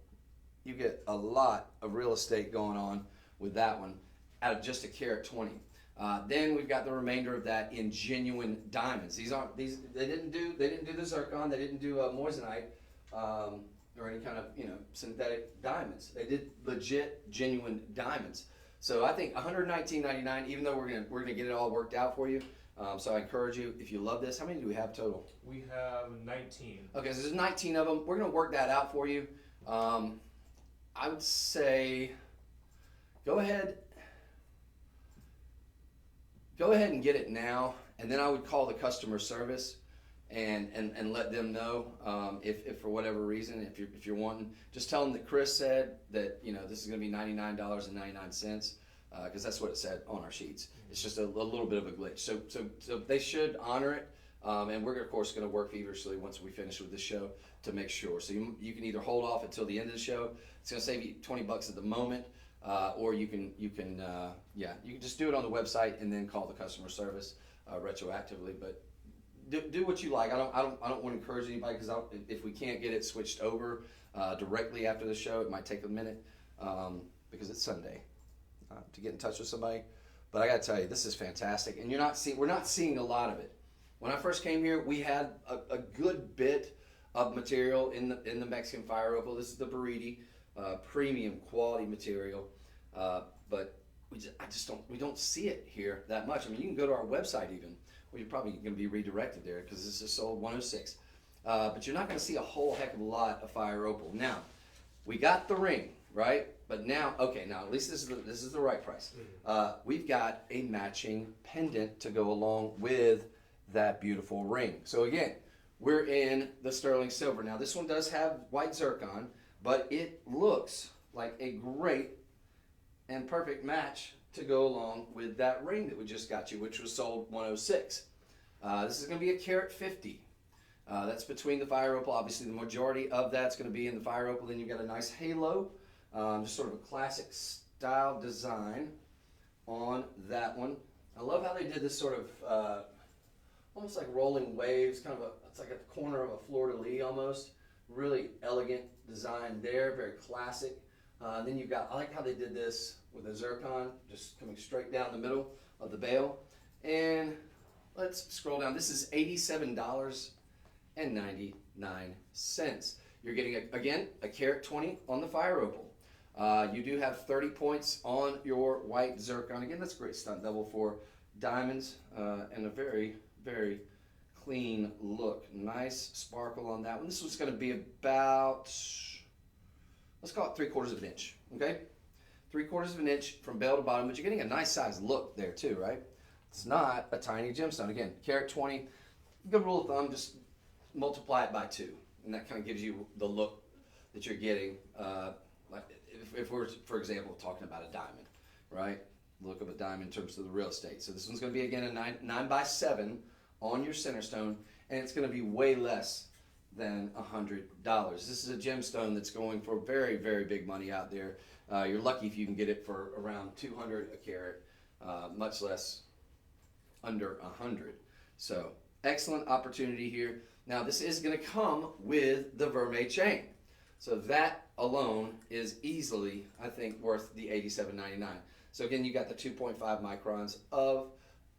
you get a lot of real estate going on with that one out of just a carat 20. Then we've got the remainder of that in genuine diamonds. They didn't do the zircon, they didn't do moissanite or any kind of, you know, synthetic diamonds. They did legit genuine diamonds. So I think $119.99, even though we're gonna get it all worked out for you. So I encourage you, if you love this, how many do we have total? We have 19. Okay, so there's 19 of them. We're gonna work that out for you. I would say go ahead and get it now, and then I would call the customer service and let them know if for whatever reason, if you're wanting, just tell them that Chris said that, you know, this is going to be $99.99, because that's what it said on our sheets. It's just a little bit of a glitch. So they should honor it, and we're of course going to work feverishly once we finish with this show to make sure. So you can either hold off until the end of the show. It's going to save you $20 at the moment. Or you can just do it on the website and then call the customer service retroactively. But do what you like. I don't want to encourage anybody, because if we can't get it switched over directly after the show, it might take a minute because it's Sunday to get in touch with somebody. But I got to tell you, this is fantastic, and we're not seeing a lot of it. When I first came here, we had a good bit of material in the Mexican fire opal. This is the Bariti. Premium quality material, but we don't see it here that much. I mean, you can go to our website even, well, you're probably going to be redirected there because this is sold 106, but you're not going to see a whole heck of a lot of fire opal. Now, we got the ring, right? But now, okay, now at least this is the right price. We've got a matching pendant to go along with that beautiful ring. So again, we're in the sterling silver. Now, this one does have white zircon, but it looks like a great and perfect match to go along with that ring that we just got you, which was sold 106. This is going to be a carat 50. That's between the fire opal. Obviously, the majority of that's going to be in the fire opal. Then you've got a nice halo, just sort of a classic style design on that one. I love how they did this sort of almost like rolling waves, it's like at the corner of a fleur-de-lis almost. Really elegant design there, very classic. Then you've got, I like how they did this with the zircon, just coming straight down the middle of the bail. And let's scroll down. This is $87.99. You're getting, again, a carat 20 on the fire opal. You do have 30 points on your white zircon. Again, that's a great stunt double for diamonds, and a very, very clean look. Nice sparkle on that one. This one's going to be about, let's call it 3/4 of an inch, okay? 3/4 of an inch from bell to bottom, but you're getting a nice size look there too, right? It's not a tiny gemstone. Again, carat 20, good rule of thumb, just multiply it by 2. And that kind of gives you the look that you're getting. Like if we're, for example, talking about a diamond, right? Look up a diamond in terms of the real estate. So this one's going to be, again, a 9x7 on your center stone, and it's going to be way less than $100. This is a gemstone that's going for very, very big money out there. You're lucky if you can get it for around $200 a carat, much less under $100. So excellent opportunity here. Now this is going to come with the vermeil chain, so that alone is easily, I think, worth the $87.99. So again, you got the 2.5 microns of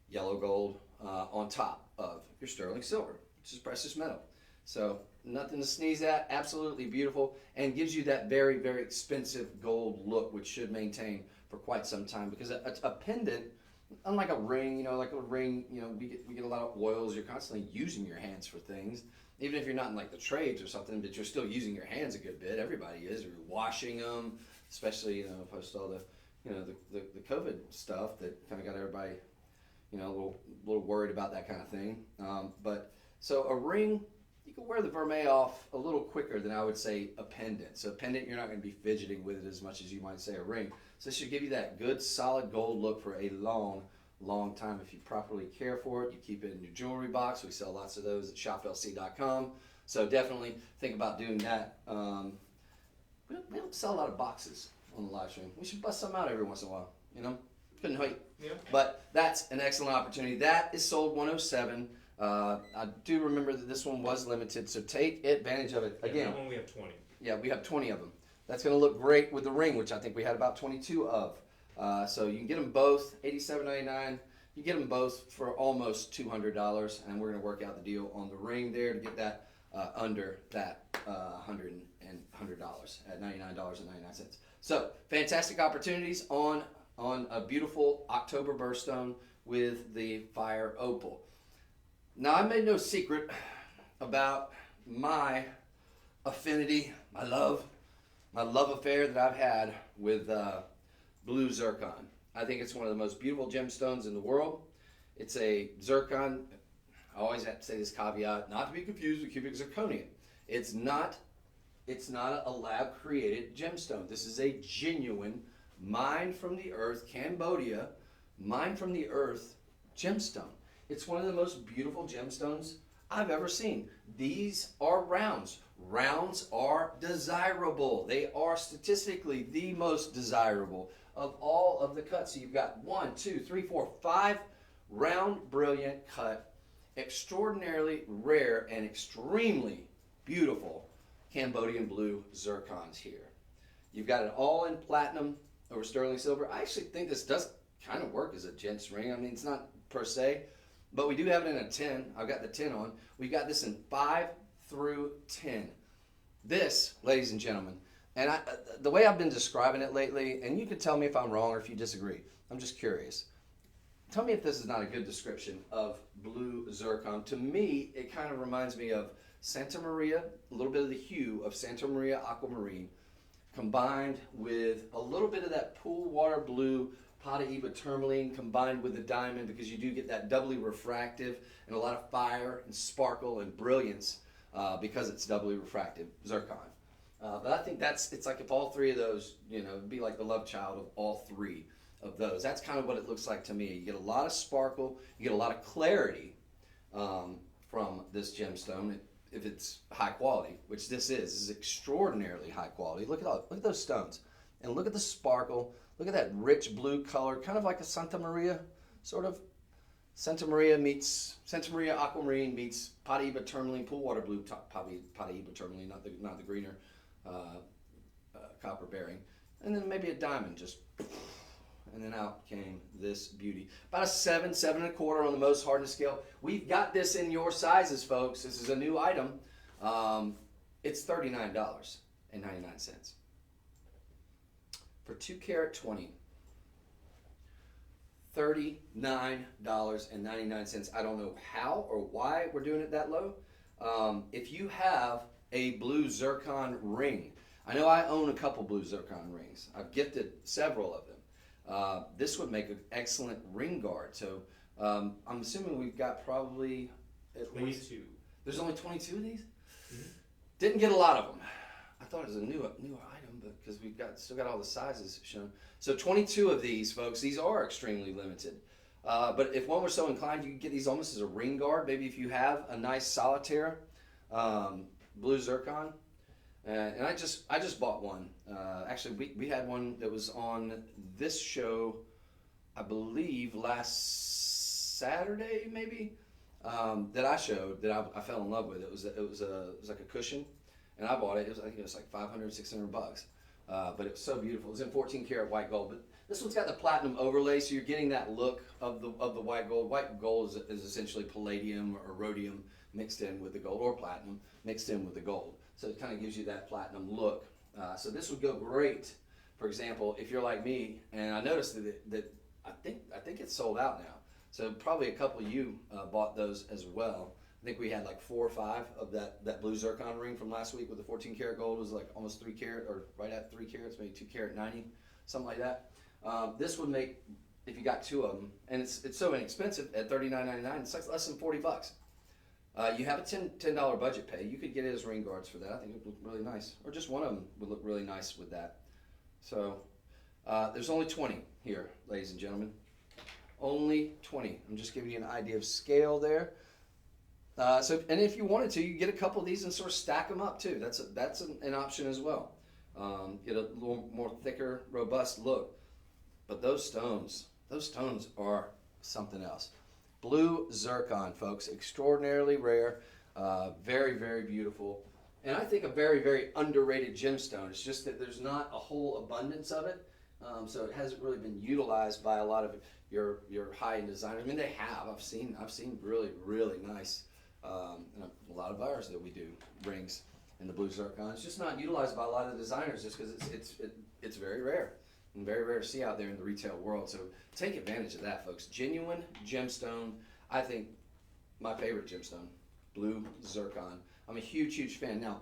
yellow gold on top of your sterling silver, which is precious metal. So nothing to sneeze at, absolutely beautiful, and gives you that very, very expensive gold look, which should maintain for quite some time. Because a pendant, unlike a ring, like a ring, we get a lot of oils. You're constantly using your hands for things, even if you're not in like the trades or something, but you're still using your hands a good bit. Everybody is. You're washing them, especially post all the the COVID stuff that kind of got everybody a little worried about that kind of thing. But so a ring, you can wear the vermeil off a little quicker than I would say a pendant. So a pendant, you're not going to be fidgeting with it as much as you might say a ring. So this should give you that good solid gold look for a long, long time if you properly care for it. You keep it in your jewelry box. We sell lots of those at shoplc.com. So definitely think about doing that. We don't sell a lot of boxes on the live stream. We should bust some out every once in a while. Couldn't wait. Yeah. But that's an excellent opportunity. That is sold 107. I do remember that this one was limited, so take advantage of it. Again, that one we have 20. Yeah, we have 20 of them. That's going to look great with the ring, which I think we had about 22 of. So you can get them both, $87.99. You get them both for almost $200, and we're going to work out the deal on the ring there to get that under that $100 at $99.99. So fantastic opportunities on a beautiful October birthstone with the fire opal. Now, I made no secret about my affinity, my love affair that I've had with blue zircon. I think it's one of the most beautiful gemstones in the world. It's a zircon. I always have to say this caveat, not to be confused with cubic zirconium. It's not a lab-created gemstone. This is a genuine, mined from the earth, Cambodia, mined from the earth gemstone. It's one of the most beautiful gemstones I've ever seen. These are rounds. Rounds are desirable. They are statistically the most desirable of all of the cuts. So you've got 1, 2, 3, 4, 5 round, brilliant cut, extraordinarily rare and extremely beautiful Cambodian blue zircons here. You've got it all in platinum over sterling silver. I actually think this does kind of work as a gent's ring. I mean, it's not per se, but we do have it in a 10. I've got the 10 on. We've got this in 5 through 10. This, ladies and gentlemen, and the way I've been describing it lately, and you can tell me if I'm wrong or if you disagree. I'm just curious. Tell me if this is not a good description of blue zircon. To me, it kind of reminds me of Santa Maria, a little bit of the hue of Santa Maria aquamarine, combined with a little bit of that pool water blue Pataiba tourmaline combined with the diamond, because you do get that doubly refractive and a lot of fire and sparkle and brilliance because it's doubly refractive zircon. But I think it's like if all three of those, it'd be like the love child of all three of those. That's kind of what it looks like to me. You get a lot of sparkle, you get a lot of clarity from this gemstone if it's high quality, which this is. This is extraordinarily high quality. Look at those stones, and look at the sparkle. Look at that rich blue color, kind of like a Santa Maria, sort of. Santa Maria aquamarine meets Pataiba tourmaline, pool water blue, Pataiba tourmaline, not the greener copper bearing, and then maybe a diamond just. And then out came this beauty. About a 7, 7.25 on the most hardness scale. We've got this in your sizes, folks. This is a new item. It's $39.99. For 2 carat 20, $39.99. I don't know how or why we're doing it that low. If you have a blue zircon ring, I know I own a couple blue zircon rings. I've gifted several of them. This would make an excellent ring guard. So I'm assuming we've got probably at least 22. There's only 22 of these. Mhm. Didn't get a lot of them. I thought it was a newer item, but because we've still got all the sizes shown. So 22 of these, folks. These are extremely limited. But if one were so inclined, you could get these almost as a ring guard. Maybe if you have a nice solitaire blue zircon. And I just bought one. Actually, we had one that was on this show, I believe, last Saturday maybe, that I showed that I fell in love with. It was like a cushion, and I bought it. I think it was like 500, 600 bucks. But it was so beautiful. It was in 14 karat white gold. But this one's got the platinum overlay, so you're getting that look of the white gold. White gold is essentially palladium or rhodium mixed in with the gold, or platinum mixed in with the gold. So it kind of gives you that platinum look. So this would go great, for example, if you're like me, and I noticed that I think it's sold out now. So probably a couple of you bought those as well. I think we had like 4 or 5 of that blue zircon ring from last week with the 14 karat gold. It was like almost 3 carat, or right at 3 carats, maybe 2 carat 90, something like that. This would make, if you got 2 of them, and it's so inexpensive at $39.99, it's like less than 40 bucks. You have a $10 budget pay. You could get it as ring guards for that. I think it would look really nice. Or just one of them would look really nice with that. So there's only 20 here, ladies and gentlemen. Only 20. I'm just giving you an idea of scale there. And if you wanted to, you get a couple of these and sort of stack them up too. That's an option as well. Get a little more thicker, robust look. But those stones are something else. Blue zircon, folks, extraordinarily rare, very, very beautiful, and I think a very, very underrated gemstone. It's just that there's not a whole abundance of it, so it hasn't really been utilized by a lot of your high-end designers. I mean, they have. I've seen really, really nice, and a lot of ours that we do rings in the blue zircon. It's just not utilized by a lot of the designers just because it's very rare. And very rare to see out there in the retail world. So take advantage of that, folks. Genuine gemstone. I think my favorite gemstone, blue zircon. I'm a huge, huge fan. Now,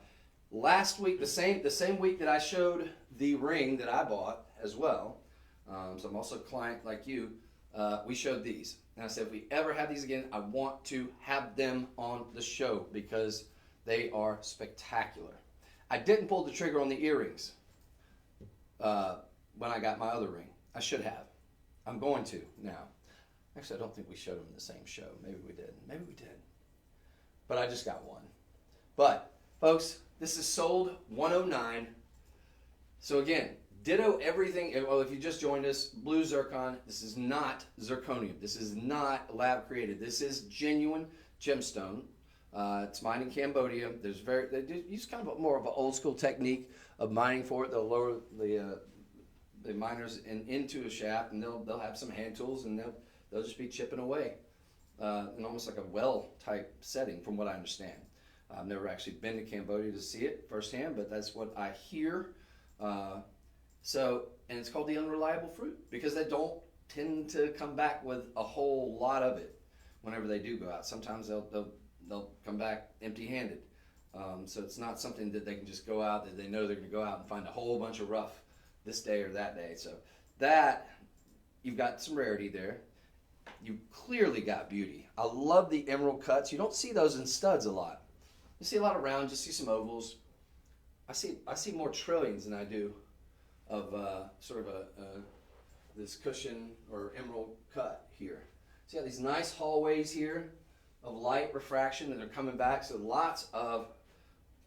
last week, the same week that I showed the ring that I bought as well, so I'm also a client like you, we showed these. And I said, if we ever have these again, I want to have them on the show because they are spectacular. I didn't pull the trigger on the earrings. When I got my other ring. I should have. I'm going to now. Actually, I don't think we showed them in the same show. Maybe we did. Maybe we did. But I just got one. But, folks, this is sold $109. So again, ditto everything. Well, if you just joined us, blue zircon. This is not zirconium. This is not lab created. This is genuine gemstone. It's mined in Cambodia. They use kind of more of an old school technique of mining for it. They'll lower the miners into a shaft, and they'll have some hand tools, and they'll just be chipping away in almost like a well type setting, from what I understand. I've never actually been to Cambodia to see it firsthand, but that's what I hear. And it's called the unreliable fruit because they don't tend to come back with a whole lot of it whenever they do go out. Sometimes they'll come back empty-handed. So it's not something that they can just go out that they know they're going to go out and find a whole bunch of rough this day or that day. So that, you've got some rarity there. You clearly got beauty. I love the emerald cuts. You don't see those in studs a lot. You see a lot of rounds, you see some ovals. I see more trillions than I do of sort of this cushion or emerald cut here. So you got these nice hallways here of light refraction that are coming back. So lots of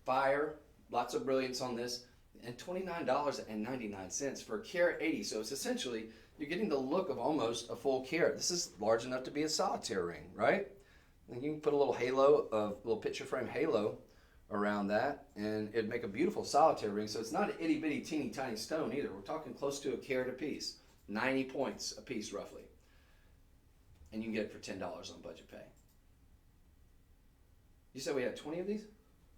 fire, lots of brilliance on this. And $29.99 for a carat 80. So it's essentially, you're getting the look of almost a full carat. This is large enough to be a solitaire ring, right? And you can put a little halo, a little picture frame halo around that, and it'd make a beautiful solitaire ring. So it's not an itty bitty teeny tiny stone either. We're talking close to a carat a piece, 90 points a piece roughly. And you can get it for $10 on budget pay. You said we had 20 of these?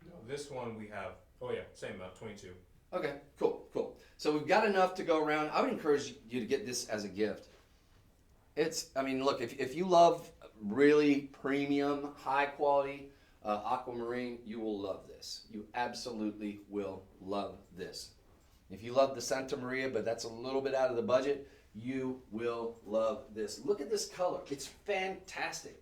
No, this one we have, oh yeah, same amount, 22. Okay, cool. So we've got enough to go around. I would encourage you to get this as a gift. Look, if you love really premium, high quality aquamarine, you will love this. You absolutely will love this. If you love the Santa Maria, but that's a little bit out of the budget, you will love this. Look at this color. It's fantastic.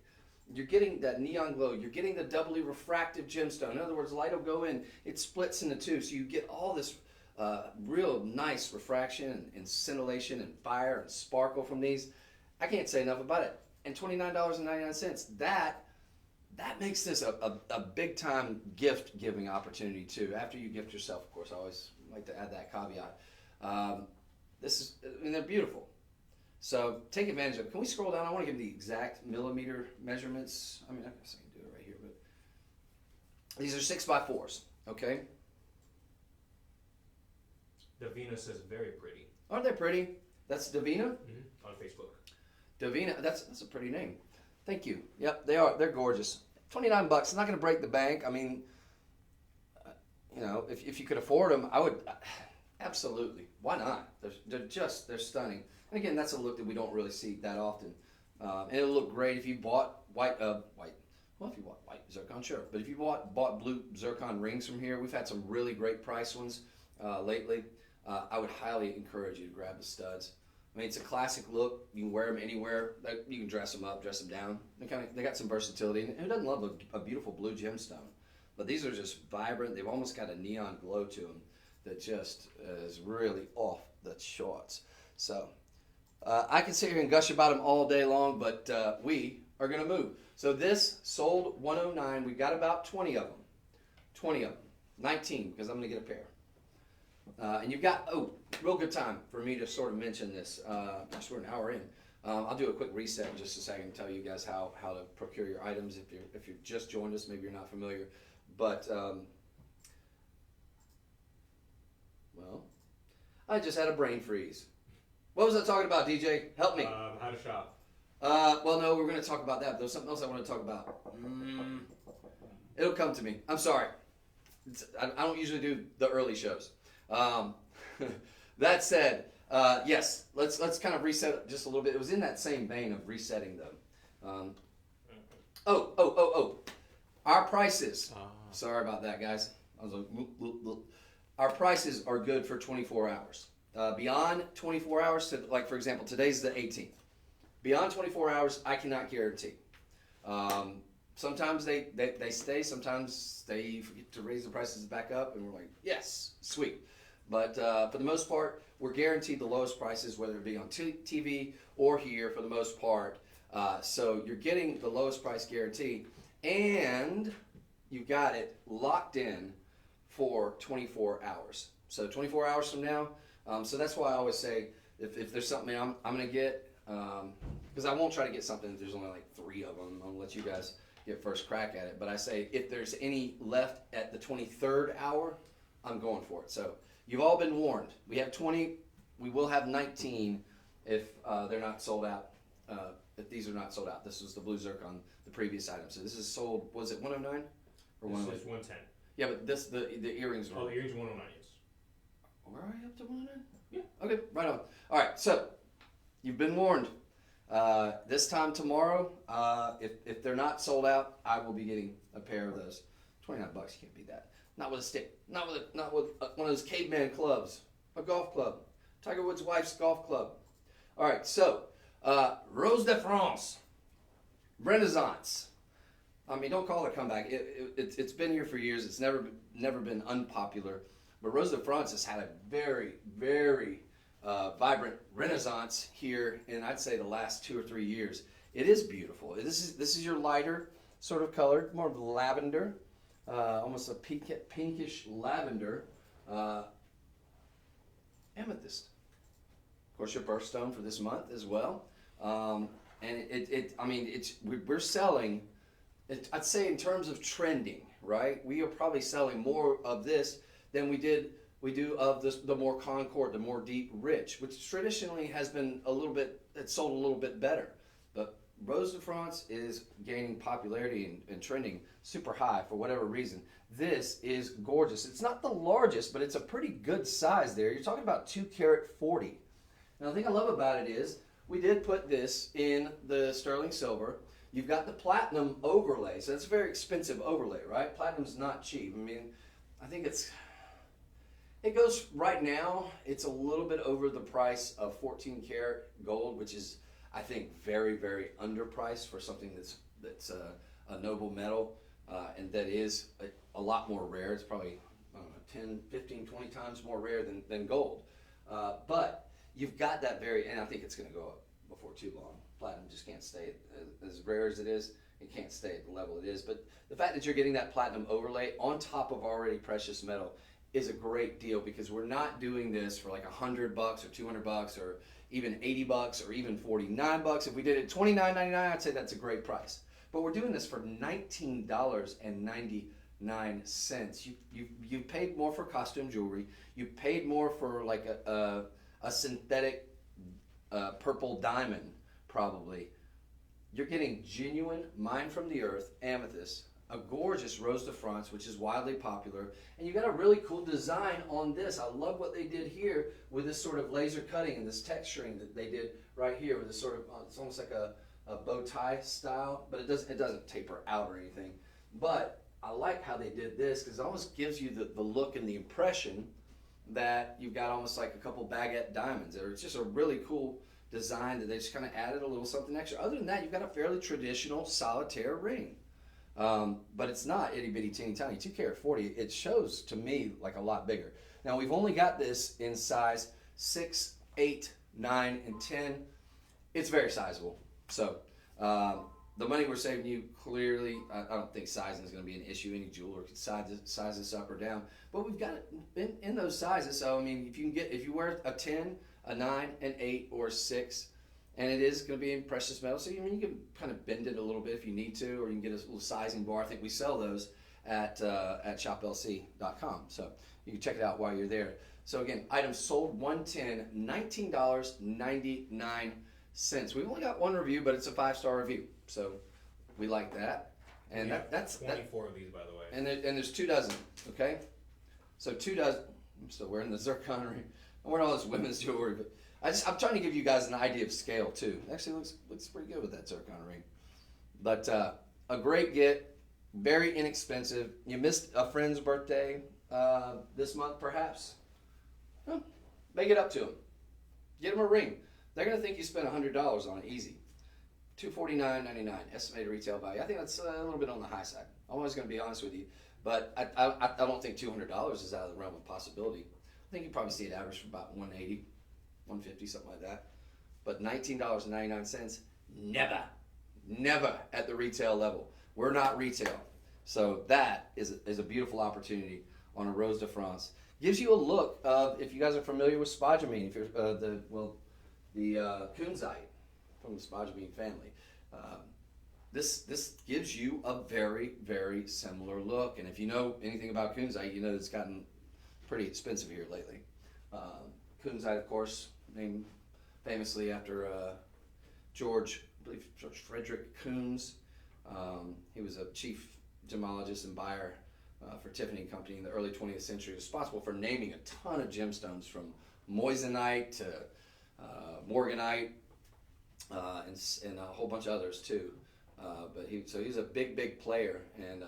You're getting that neon glow. You're getting the doubly refractive gemstone. In other words, light will go in. It splits into two, so you get all this real nice refraction and scintillation and fire and sparkle from these. I can't say enough about it. And $29.99, that makes this a big time gift giving opportunity too. After you gift yourself, of course, I always like to add that caveat. They're beautiful. So take advantage of it. Can we scroll down? I want to give the exact millimeter measurements. I mean, I guess I can do it right here, but these are 6x4s, okay? Davina says very pretty. Aren't they pretty? That's Davina? On Facebook. Davina, that's a pretty name. Thank you. Yep, they are. They're gorgeous. $29. It's not going to break the bank. I mean, if you could afford them, I would absolutely. Why not? They're stunning. And again, that's a look that we don't really see that often. And it'll look great if you bought white. Well, if you bought white zircon, sure. But if you bought blue zircon rings from here, we've had some really great price ones lately. I would highly encourage you to grab the studs. I mean, it's a classic look. You can wear them anywhere. You can dress them up, dress them down. They got some versatility. And who doesn't love a beautiful blue gemstone? But these are just vibrant. They've almost got a neon glow to them that just is really off the charts. So I can sit here and gush about them all day long, but we are going to move. So this sold 109. We've got about 20 of them. 20 of them. 19 because I'm going to get a pair. And you've got, real good time for me to sort of mention this. Gosh, we're an hour in. I'll do a quick reset in just a second and tell you guys how to procure your items if you've just joined us. Maybe you're not familiar. But, I just had a brain freeze. What was I talking about, DJ? Help me. How to shop. Well, no, we're going to talk about that. But there's something else I want to talk about. It'll come to me. I'm sorry. I don't usually do the early shows. That said, yes, let's kind of reset just a little bit. It was in that same vein of resetting them. Our prices. Sorry about that, guys. I was like, our prices are good for 24 hours. Beyond 24 hours, like for example, today's the 18th. Beyond 24 hours, I cannot guarantee. Sometimes they stay. Sometimes they forget to raise the prices back up, and we're like, yes, sweet. But for the most part, we're guaranteed the lowest prices, whether it be on TV or here for the most part. So you're getting the lowest price guarantee, and you've got it locked in for 24 hours. So 24 hours from now. So that's why I always say if there's something I'm going to get, because I won't try to get something if there's only like 3 of them. I'll let you guys get first crack at it. But I say if there's any left at the 23rd hour, I'm going for it. So you've all been warned. We have 20. We will have 19 if they're not sold out. If these are not sold out. This was the blue zircon, the previous item. So this is sold. Was it 109 or 109? This is 110. Yeah, but the earrings were. Oh, the earrings are 109. Yes. Where are you up to 109? Yeah. Okay, right on. All right, so you've been warned. This time tomorrow, if they're not sold out, I will be getting a pair of those. $29, you can't beat that. Not with a stick. Not with one of those caveman clubs. A golf club. Tiger Woods' wife's golf club. All right, so Rose de France, Renaissance. I mean, don't call it a comeback. It's been here for years. It's never been unpopular. But Rose de France has had a very, very vibrant renaissance here in, I'd say, the last 2 or 3 years. It is beautiful. This is your lighter sort of color, more of lavender, almost a pinkish lavender, amethyst. Of course, your birthstone for this month as well. And we're selling. I'd say in terms of trending, right? We are probably selling more of this than we do of the more Concord, the more deep rich, which traditionally has been it's sold a little bit better. But Rose de France is gaining popularity and trending super high for whatever reason. This is gorgeous. It's not the largest, but it's a pretty good size there. You're talking about 2 carat 40. Now the thing I love about it is we did put this in the sterling silver. You've got the platinum overlay, so it's a very expensive overlay, right? Platinum's not cheap. I mean, I think it's It goes right now. It's a little bit over the price of 14 karat gold, which is, I think, very, very underpriced for something that's a noble metal, and that is a lot more rare. It's probably, I don't know, 10, 15, 20 times more rare than gold. But you've got that and I think it's going to go up before too long. Platinum just can't stay as rare as it is. It can't stay at the level it is. But the fact that you're getting that platinum overlay on top of already precious metal is a great deal, because we're not doing this for like $100 or $200 or even $80 or even $49. If we did it $29.99, I'd say that's a great price. But we're doing this for $19.99. You paid more for costume jewelry. You paid more for like a synthetic purple diamond, probably. You're getting genuine, mined from the earth amethyst, a gorgeous Rose de France, which is wildly popular, and you got a really cool design on this. I love what they did here with this sort of laser cutting and this texturing that they did right here with this sort of, it's almost like a bow tie style, but it doesn't taper out or anything. But I like how they did this, because it almost gives you the look and the impression that you've got almost like a couple baguette diamonds. It's just a really cool design that they just kind of added a little something extra. Other than that, you've got a fairly traditional solitaire ring. But it's not itty bitty teeny tiny. 2 karat 40, it shows to me like a lot bigger. Now we've only got this in size 6, 8, 9, and 10. It's very sizable. So the money we're saving you, clearly, I don't think sizing is going to be an issue. Any jeweler can size this up or down. But we've got it in those sizes. So I mean, if you wear a 10, a 9, an 8, or a 6, and it is going to be in precious metal, so you can kind of bend it a little bit if you need to, or you can get a little sizing bar. I think we sell those at shoplc.com, so you can check it out while you're there. So again, items sold 110, $19.99. We've only got one review, but it's a 5-star review, so we like that. And that's 24 of these, by the way. And there's 2 dozen. Okay, so 2 dozen. I'm still wearing the zircon ring. I'm wearing all this women's jewelry, but I'm trying to give you guys an idea of scale too. Actually, looks pretty good with that zircon ring. But a great get, very inexpensive. You missed a friend's birthday this month, perhaps. Well, make it up to them. Get them a ring. They're gonna think you spent $100 on it, easy. $249.99 estimated retail value. I think that's a little bit on the high side. I'm always gonna be honest with you, but I don't think $200 is out of the realm of possibility. I think you probably see it average for about $180, $150, something like that. But $19.99, never at the retail level. We're not retail. So that is a beautiful opportunity on a Rose de France. Gives you a look of, if you guys are familiar with spodumene, if you're the kunzite from the spodumene family. This gives you a very, very similar look. And if you know anything about kunzite, you know it's gotten pretty expensive here lately. Kunzite, of course, named famously after George Frederick Kunz. He was a chief gemologist and buyer for Tiffany Company in the early 20th century, responsible for naming a ton of gemstones from moissanite to morganite and a whole bunch of others too. But he's a big player, and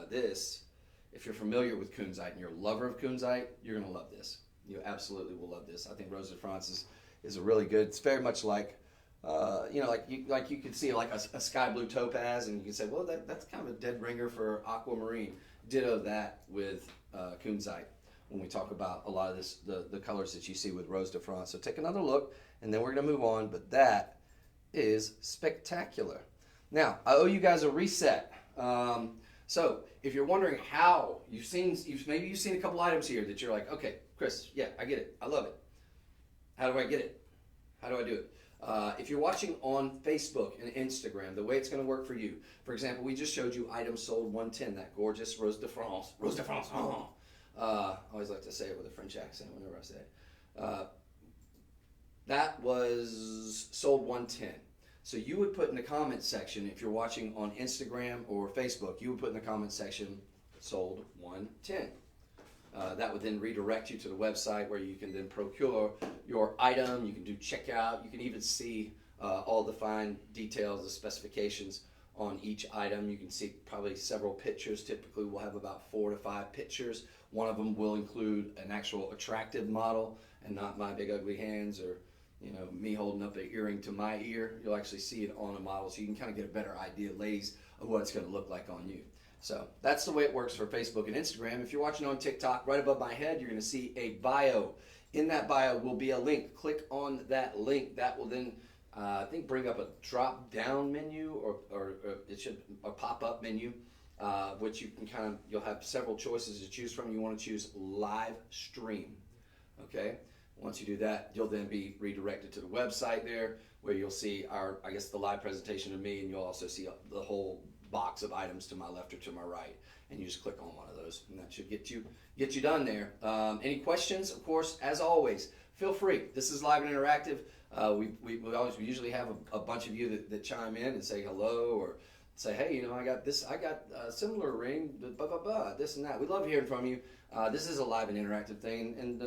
if you're familiar with kunzite and you're a lover of kunzite, you're gonna love this. You absolutely will love this. I think Rose de France is a really good. It's very much like, like you could see like a sky blue topaz, and you can say, well, that's kind of a dead ringer for aquamarine. Ditto that with kunzite when we talk about a lot of the colors that you see with Rose de France. So take another look, and then we're gonna move on. But that is spectacular. Now I owe you guys a reset. So if you're wondering how maybe you've seen a couple items here that you're like, okay, Chris, yeah, I get it, I love it. How do I get it? How do I do it? If you're watching on Facebook and Instagram, the way it's going to work for you, for example, we just showed you items sold 110, that gorgeous Rose de France. Rose de France. I always like to say it with a French accent whenever I say it. That was sold 110. So you would put in the comments section, if you're watching on Instagram or Facebook, you would put in the comments section, sold 110. That would then redirect you to the website where you can then procure your item. You can do checkout. You can even see all the fine details, the specifications on each item. You can see probably several pictures. Typically we'll have about 4 to 5 pictures. One of them will include an actual attractive model and not my big ugly hands or me holding up an earring to my ear. You'll actually see it on a model so you can kind of get a better idea, ladies, of what it's going to look like on you. So that's the way it works for Facebook and Instagram. If you're watching on TikTok, right above my head, you're going to see a bio. In that bio will be a link. Click on that link. That will then, I think, bring up a drop-down menu or it should a pop-up menu, which you can you'll have several choices to choose from. You want to choose live stream. Okay. Once you do that, you'll then be redirected to the website there, where you'll see the live presentation of me, and you'll also see the whole box of items to my left or to my right, and you just click on one of those, and that should get you done there. Any questions? Of course, as always, feel free. This is live and interactive. We usually have a bunch of you that chime in and say hello or say, hey, I got a similar ring, blah blah blah, this and that. We love hearing from you. This is a live and interactive thing, and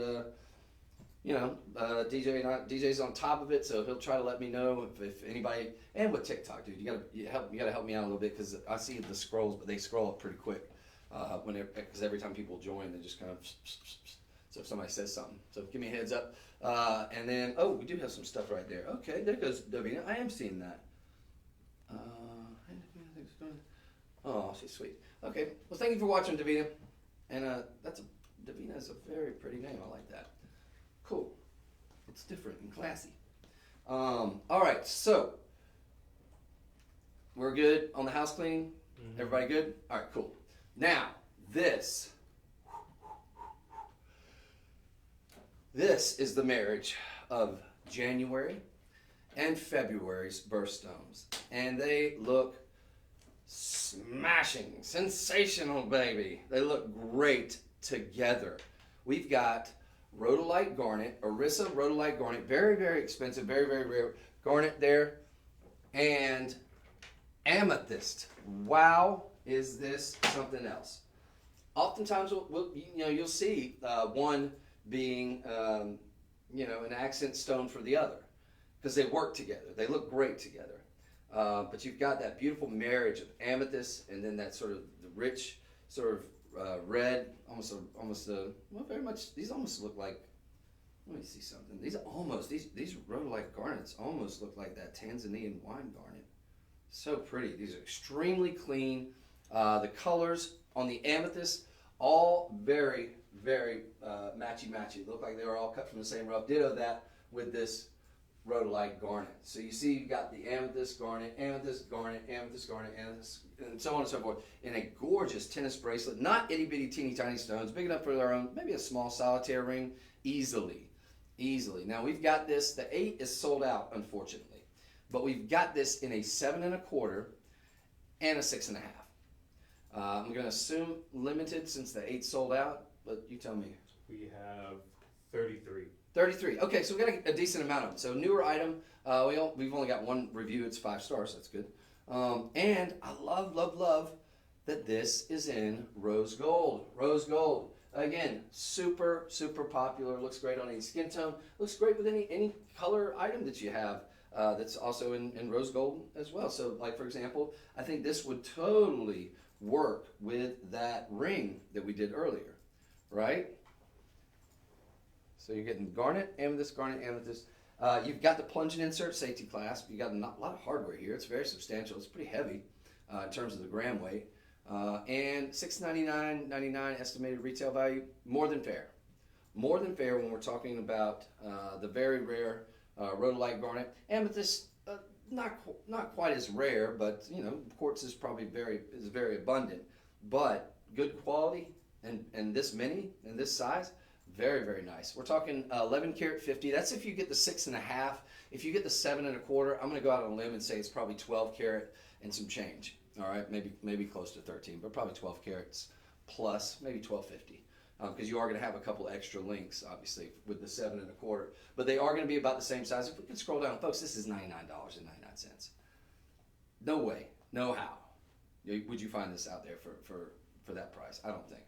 DJ's on top of it, so he'll try to let me know if anybody. And with TikTok, dude, you gotta help me out a little bit, because I see the scrolls, but they scroll up pretty quick. Because every time people join, they just kind of. So if somebody says something, so give me a heads up. And then we do have some stuff right there. Okay, there goes Davina. I am seeing that. Oh, she's sweet. Okay, well, thank you for watching, Davina. And Davina is a very pretty name. I like that. Cool. It's different and classy. All right, so we're good on the house cleaning? Mm-hmm. Everybody good? All right, cool. Now, this is the marriage of January and February's birthstones. And they look smashing, sensational, baby. They look great together. We've got rhodolite garnet, Orissa rhodolite garnet, very, very expensive, very, very rare garnet there, and amethyst. Wow, is this something else? Oftentimes, you'll see one being, an accent stone for the other, because they work together. They look great together. But you've got that beautiful marriage of amethyst, and then that sort of the rich sort of red, very much. These almost look like. Let me see something. These rhodolite garnets almost look like that Tanzanian wine garnet. So pretty. These are extremely clean. The colors on the amethyst, all very, very matchy-matchy. Look like they were all cut from the same rough. Ditto that with this rhodolite garnet. So you see you've got the amethyst garnet, amethyst garnet, amethyst garnet, amethyst, and so on and so forth, in a gorgeous tennis bracelet. Not itty-bitty, teeny-tiny stones, big enough for their own, maybe a small solitaire ring, easily. Now we've got this, the 8 is sold out, unfortunately, but we've got this in a 7 1/4 and a 6 1/2. I'm going to assume limited since the 8 sold out, but you tell me. We have 33. 33. Okay, so we got a decent amount of them. So newer item. We've only got one review. It's 5 stars. That's good. And I love that this is in rose gold. Rose gold. Again, super, super popular. Looks great on any skin tone. Looks great with any color item that you have that's also in rose gold as well. So, like, for example, I think this would totally work with that ring that we did earlier, right? So you're getting garnet, amethyst, garnet, amethyst. You've got the plunging insert safety clasp. You got a lot of hardware here. It's very substantial. It's pretty heavy in terms of the gram weight. And $699.99 estimated retail value. More than fair. More than fair when we're talking about the very rare rhodolite garnet. Amethyst, not quite as rare, but quartz is probably very abundant. But good quality and this many and this size. Very, very nice. We're talking 11 karat 50. That's if you get the 6 1/2. If you get the 7 1/4, I'm going to go out on a limb and say it's probably 12 karat and some change. All right, maybe close to 13, but probably 12 carats plus, maybe 12.50, because you are going to have a couple extra links, obviously, with the 7 1/4. But they are going to be about the same size. If we can scroll down, folks, this is $99.99. No way, no how would you find this out there for that price. I don't think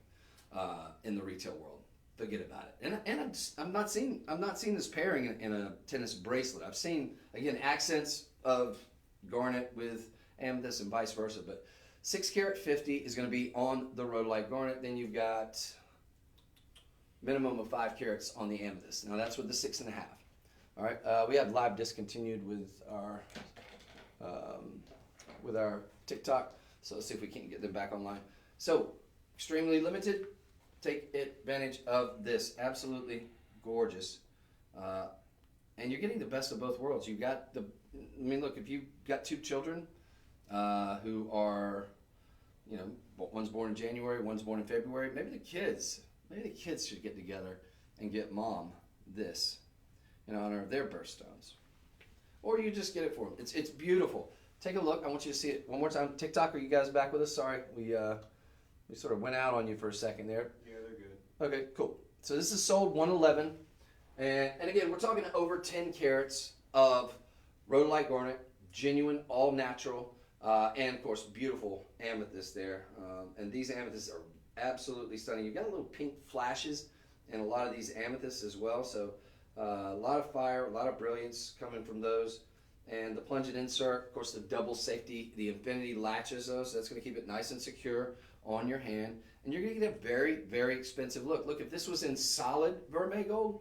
in the retail world. Forget about it. And I'm not seeing this pairing in a tennis bracelet. I've seen, again, accents of garnet with amethyst and vice versa. But 6 carat 50 is going to be on the rhodolite garnet. Then you've got minimum of 5 carats on the amethyst. Now that's with the 6.5. All right, we have live discontinued with our TikTok, so let's see if we can get them back online. So extremely limited. Take advantage of this. Absolutely gorgeous, and you're getting the best of both worlds. You've got the. I mean, look, if you've got 2 children who are, you know, one's born in January, one's born in February. Maybe the kids should get together and get mom this in honor of their birthstones, or you just get it for them. It's beautiful. Take a look. I want you to see it one more time. TikTok, are you guys back with us? Sorry, we sort of went out on you for a second there. Yeah, they're good. Okay, cool. So this is sold 111, and again, we're talking over 10 carats of rhodolite garnet, genuine, all natural, and of course beautiful amethyst there. And these amethysts are absolutely stunning. You've got a little pink flashes in a lot of these amethysts as well. So a lot of fire, a lot of brilliance coming from those. And the plunging insert, of course, the double safety, the infinity latches those. So that's going to keep it nice and secure on your hand. And you're going to get a very, very expensive look. Look, if this was in solid vermeil gold,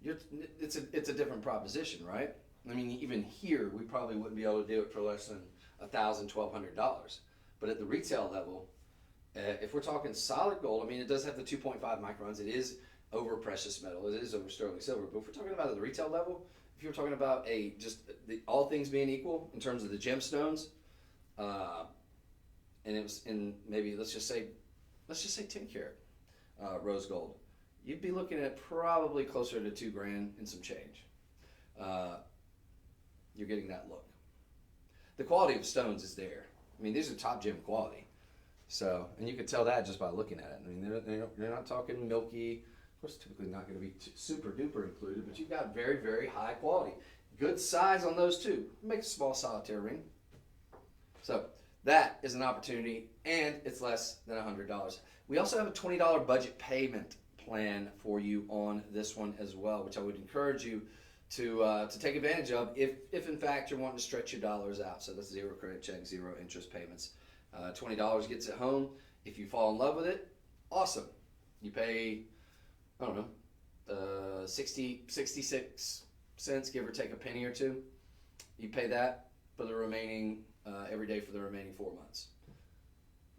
it's a different proposition, right? I mean, even here, we probably wouldn't be able to do it for less than $1,000, $1,200. But at the retail level, if we're talking solid gold, I mean, it does have the 2.5 microns. It is over precious metal. It is over sterling silver. But if we're talking about at the retail level, if you're talking about all things being equal in terms of the gemstones, and it was in maybe let's just say 10 karat rose gold, you'd be looking at probably closer to $2,000 and some change. You're getting that look. The quality of stones is there. I mean, these are top gem quality. So, and you can tell that just by looking at it. I mean, they're not talking milky. Of course, typically not going to be super duper included, but you've got very, very high quality. Good size on those too. Make a small solitaire ring. So that is an opportunity, and it's less than $100. We also have a $20 budget payment plan for you on this one as well, which I would encourage you to take advantage of if in fact you're wanting to stretch your dollars out. So that's 0 credit check, 0 interest payments. $20 gets it home. If you fall in love with it, awesome. You pay, I don't know, 66 cents, give or take a penny or two. You pay that for the remaining, every day for the remaining 4 months.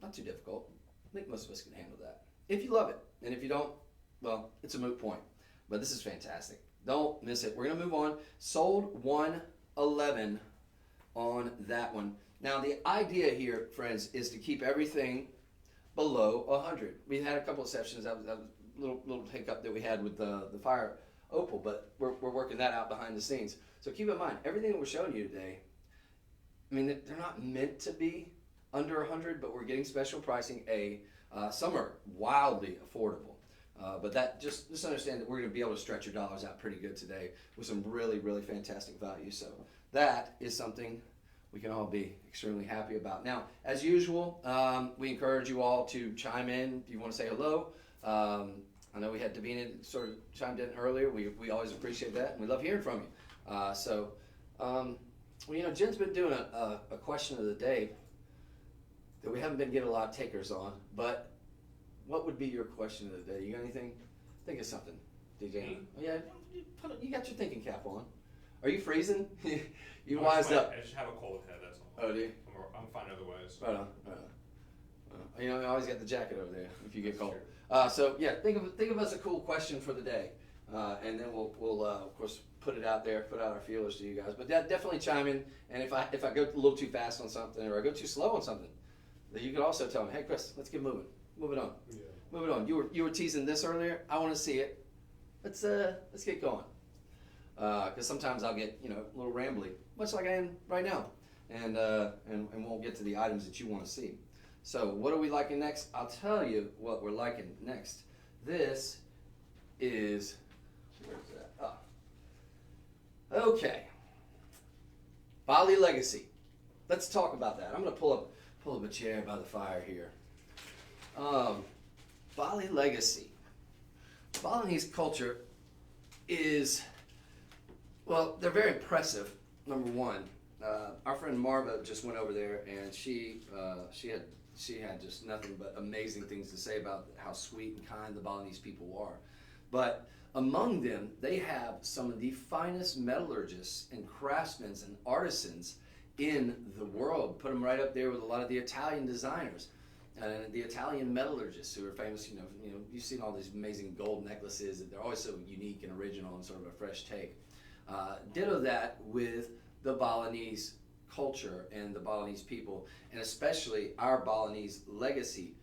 Not too difficult. I think most of us can handle that. If you love it. And if you don't, well, it's a moot point. But this is fantastic. Don't miss it. We're going to move on. Sold 111 on that one. Now, the idea here, friends, is to keep everything below 100. We had a couple of sessions. That was a little hiccup that we had with the fire opal, but we're working that out behind the scenes. So keep in mind, everything that we're showing you today, I mean, they're not meant to be under 100, but we're getting special pricing. Some are wildly affordable. But that just understand that we're going to be able to stretch your dollars out pretty good today with some really, really fantastic value. So that is something we can all be extremely happy about. Now, as usual, we encourage you all to chime in if you want to say hello. I know we had Davina sort of chimed in earlier. We always appreciate that, and we love hearing from you. Well, you know, Jen's been doing a question of the day that we haven't been getting a lot of takers on, but what would be your question of the day? You got anything? Think of something, DJ. Oh, yeah, you got your thinking cap on. Are you freezing? You wised up. I just have a cold head, that's all. Oh, do you? I'm fine otherwise. Right on. You know, I always got the jacket over there if you get cold. So yeah, think of us a cool question for the day, and then we'll of course put it out there, put out our feelers to you guys. But definitely chime in, and if I go a little too fast on something or I go too slow on something, then you can also tell me, hey Chris, let's get moving. Moving on. Yeah. Moving on. You were teasing this earlier. I want to see it. Let's get going. Because sometimes I'll get a little rambly, much like I am right now, and won't get to the items that you want to see. So what are we liking next? I'll tell you what we're liking next. This is where's that? Oh. Okay. Bali Legacy. Let's talk about that. I'm gonna pull up a chair by the fire here. Bali Legacy. Balinese culture is, well, they're very impressive, number one. our friend Marva just went over there, and she had just nothing but amazing things to say about how sweet and kind the Balinese people are. But among them, they have some of the finest metallurgists and craftsmen and artisans in the world. Put them right up there with a lot of the Italian designers and the Italian metallurgists who are famous. You've seen all these amazing gold necklaces. They're always so unique and original and sort of a fresh take. Ditto that with the Balinese culture and the Balinese people, and especially our Balinese legacy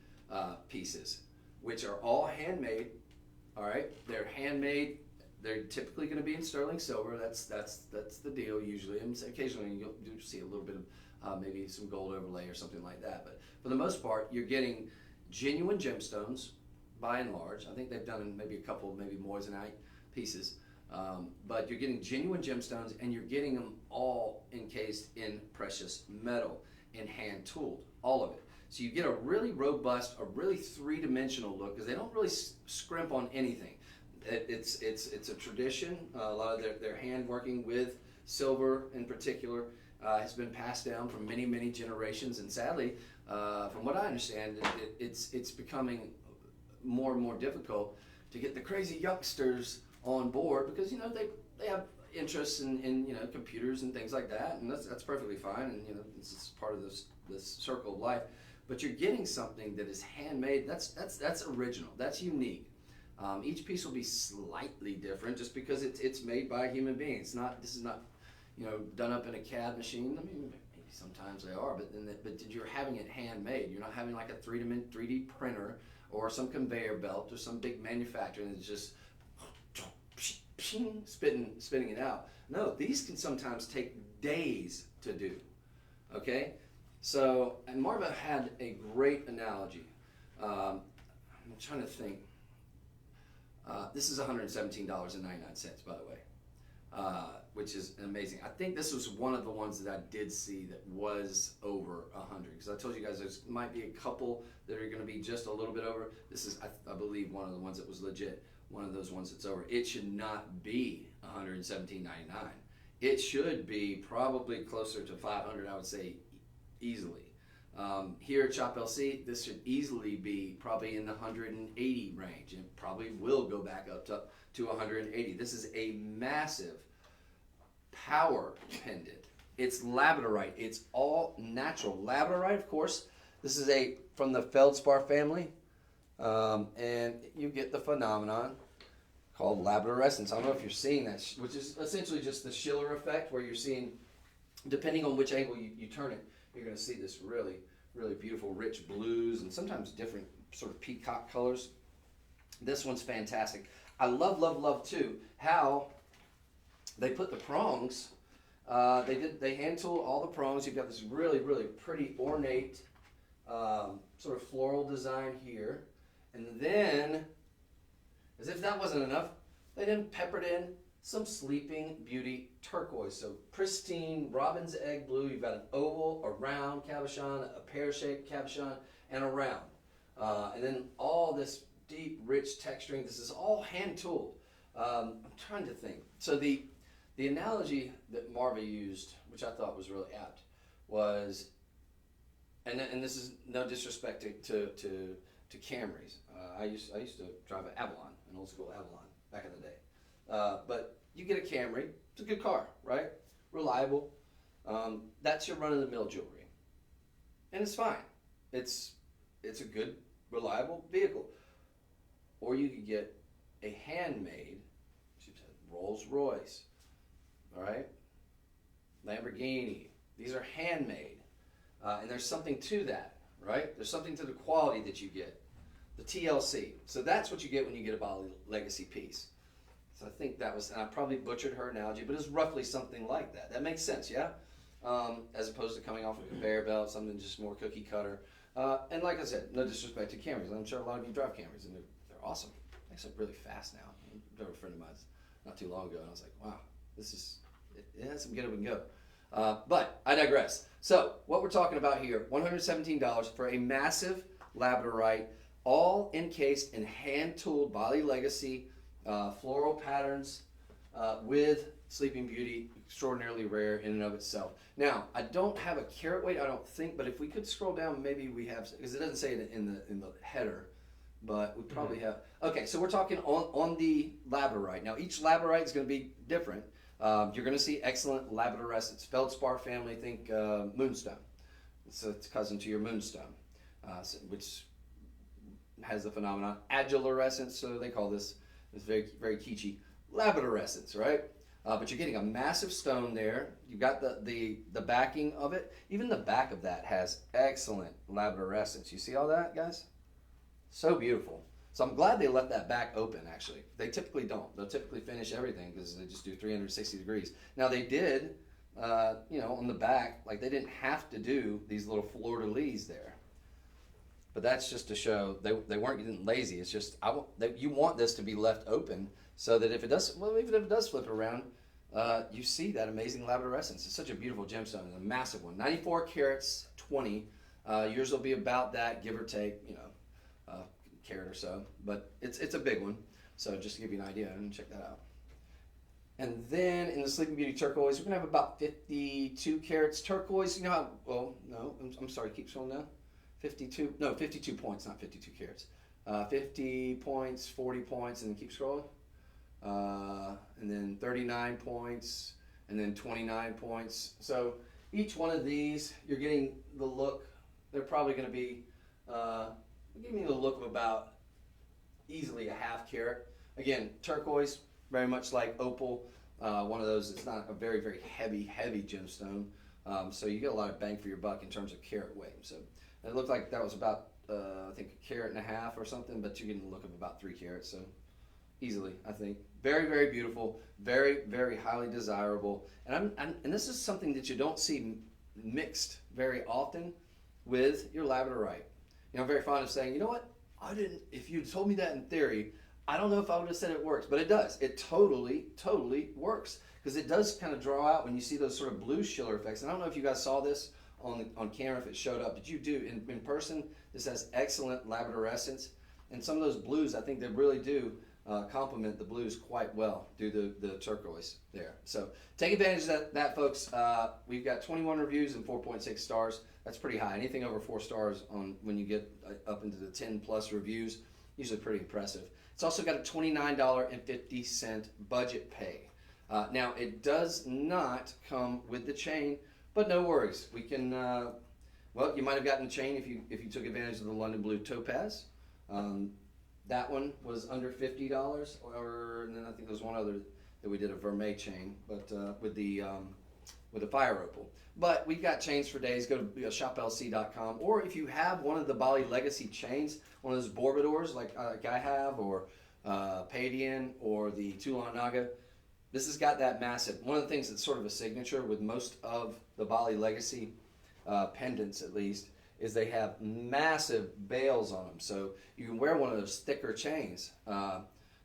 pieces, which are all handmade. All right, they're handmade. They're typically going to be in sterling silver. That's the deal usually. And occasionally you'll do see a little bit of maybe some gold overlay or something like that. But for the most part, you're getting genuine gemstones by and large. I think they've done maybe a couple, maybe moissanite pieces. But you're getting genuine gemstones, and you're getting them all encased in precious metal and hand tooled, all of it. So you get a really robust, a really three-dimensional look, because they don't really scrimp on anything. It's a tradition. A lot of their hand working with silver in particular has been passed down from many generations, and sadly, from what I understand, it's becoming more and more difficult to get the crazy youngsters on board, because they have interests in computers and things like that, and that's perfectly fine, and this is part of this circle of life. But you're getting something that is handmade. That's original. That's unique. Each piece will be slightly different just because it's made by a human being. This is not done up in a CAD machine. I mean, maybe sometimes they are, but you're having it handmade. You're not having like a 3D printer or some conveyor belt or some big manufacturer that's just spitting it out. No, these can sometimes take days to do. Okay, so, and Marva had a great analogy. I'm trying to think. This is $117.99, by the way, which is amazing. I think this was one of the ones that I did see that was over 100, because I told you guys there might be a couple that are going to be just a little bit over. This is, I believe, one of the ones that was legit. One of those ones that's over. It should not be $117.99. It should be probably closer to $500, I would say, easily. Here at Shop LC, this should easily be probably in the 180 range. It probably will go back up to 180. This is a massive power pendant. It's labradorite. It's all natural. Labradorite, of course, this is from the feldspar family. And you get the phenomenon called labradorescence. I don't know if you're seeing that, which is essentially just the Schiller effect, where you're seeing, depending on which angle you turn it, you're going to see this really beautiful, rich blues and sometimes different sort of peacock colors. This one's fantastic. I love too how they put the prongs. They hand tool all the prongs. You've got this really pretty ornate sort of floral design here. And then, as if that wasn't enough, they then peppered in some Sleeping Beauty turquoise. So pristine robin's egg blue. You've got an oval, a round cabochon, a pear-shaped cabochon, and a round. And then all this deep, rich texturing. This is all hand-tooled. I'm trying to think. So the analogy that Marva used, which I thought was really apt, was, and this is no disrespect to Camrys. I used to drive an Avalon, an old school Avalon back in the day. But you get a Camry, it's a good car, right? Reliable. That's your run-of-the-mill jewelry, and it's fine. It's a good, reliable vehicle. Or you could get a handmade Rolls Royce, all right? Lamborghini. These are handmade, and there's something to that, right? There's something to the quality that you get. The TLC. So that's what you get when you get a Bali legacy piece. So I think that was, and I probably butchered her analogy, but it's roughly something like that. That makes sense, yeah? As opposed to coming off a conveyor belt, something just more cookie cutter. And like I said, no disrespect to Camrys. I'm sure a lot of you drive Camrys, and they're awesome. They actually really fast now. I drove a friend of mine not too long ago, and I was like, wow, it has some get up and go. But I digress. So what we're talking about here, $117 for a massive labradorite, all encased in hand-tooled Bali legacy floral patterns with Sleeping Beauty, extraordinarily rare in and of itself. Now, I don't have a carat weight, I don't think, but if we could scroll down, maybe we have, because it doesn't say it in the header, but we probably have. Okay, so we're talking on the labradorite. Now, each labradorite is going to be different. You're going to see excellent labradorescence. Feldspar family, think moonstone. So it's cousin to your moonstone, which has the phenomenon agilurescence. So they call this very, very kitschy labradorescence, right? But you're getting a massive stone there. You've got the backing of it. Even the back of that has excellent labradorescence. You see all that, guys? So beautiful. So I'm glad they left that back open, actually. They typically don't. They'll typically finish everything because they just do 360 degrees. Now they did, on the back, like they didn't have to do these little fleur-de-lis there. But that's just to show they weren't getting lazy. It's just you want this to be left open so that if it does, well, even if it does flip around, you see that amazing labradorescence. It's such a beautiful gemstone. It's a massive one. 94 carats, 20. Yours will be about that, give or take, a carat or so. But it's a big one. So just to give you an idea, and check that out. And then in the Sleeping Beauty turquoise, we're gonna have about 52 carats turquoise. You know how? Well, no, I'm sorry. Keep scrolling down. 52 points, not 52 carats. 50 points, 40 points, and then keep scrolling. And then 39 points, and then 29 points. So each one of these, you're getting the look. They're probably going to be giving you the look of about easily a half carat. Again, turquoise, very much like opal. One of those. It's not a very, very heavy gemstone. So you get a lot of bang for your buck in terms of carat weight. So it looked like that was about, I think, a carat and a half or something, but you're getting the look of about 3 carats. So easily, I think. Very, very beautiful. Very, very highly desirable. And and this is something that you don't see mixed very often with your labradorite. I'm very fond of saying, you know what? If you told me that in theory, I don't know if I would have said it works, but it does. It totally works because it does kind of draw out when you see those sort of blue schiller effects. And I don't know if you guys saw this on camera if it showed up, but you do. In person, this has excellent labradorescence. And some of those blues, I think they really do complement the blues quite well due to the turquoise there. So take advantage of that folks. We've got 21 reviews and 4.6 stars. That's pretty high. Anything over 4 stars when you get up into the 10 plus reviews, usually pretty impressive. It's also got a $29.50 budget pay. Now it does not come with the chain, but no worries. We can. Well, you might have gotten the chain if you took advantage of the London Blue Topaz. That one was under $50, and then I think there was one other that we did a Vermeil chain, but with the fire opal. But we've got chains for days. Go to shoplc.com, or if you have one of the Bali Legacy chains, one of those Borbadors like I have, or Palladian, or the Toulon Naga, this has got that massive. One of the things that's sort of a signature with most of the Bali Legacy pendants, at least, is they have massive bails on them. So you can wear one of those thicker chains.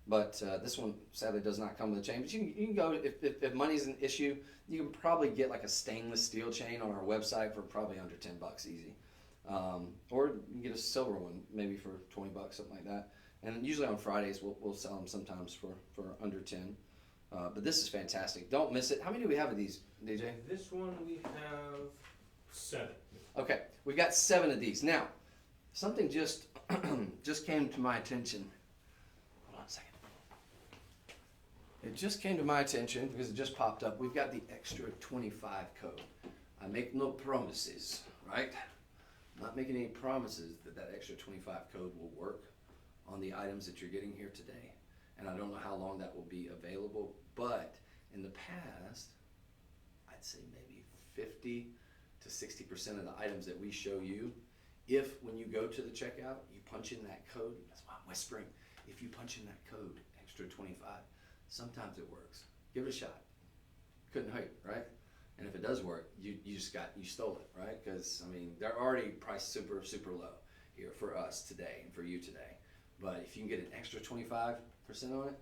But this one sadly does not come with a chain. But you can go, if money's an issue, you can probably get like a stainless steel chain on our website for probably under $10 easy. Or you can get a silver one maybe for $20, something like that. And usually on Fridays we'll sell them sometimes for under 10. But this is fantastic. Don't miss it. How many do we have of these, DJ? This one we have 7. Okay, we've got 7 of these. Now, something just came to my attention. Hold on a second. It just came to my attention because it just popped up. We've got the extra 25 code. I make no promises, right? I'm not making any promises that extra 25 code will work on the items that you're getting here today. And I don't know how long that will be available, but in the past, I'd say maybe 50 to 60% of the items that we show you, if when you go to the checkout, you punch in that code, that's why I'm whispering, if you punch in that code, extra 25, sometimes it works. Give it a shot. Couldn't hurt, right? And if it does work, you stole it, right? Because, I mean, they're already priced super, super low here for us today and for you today. But if you can get an extra 25% on it,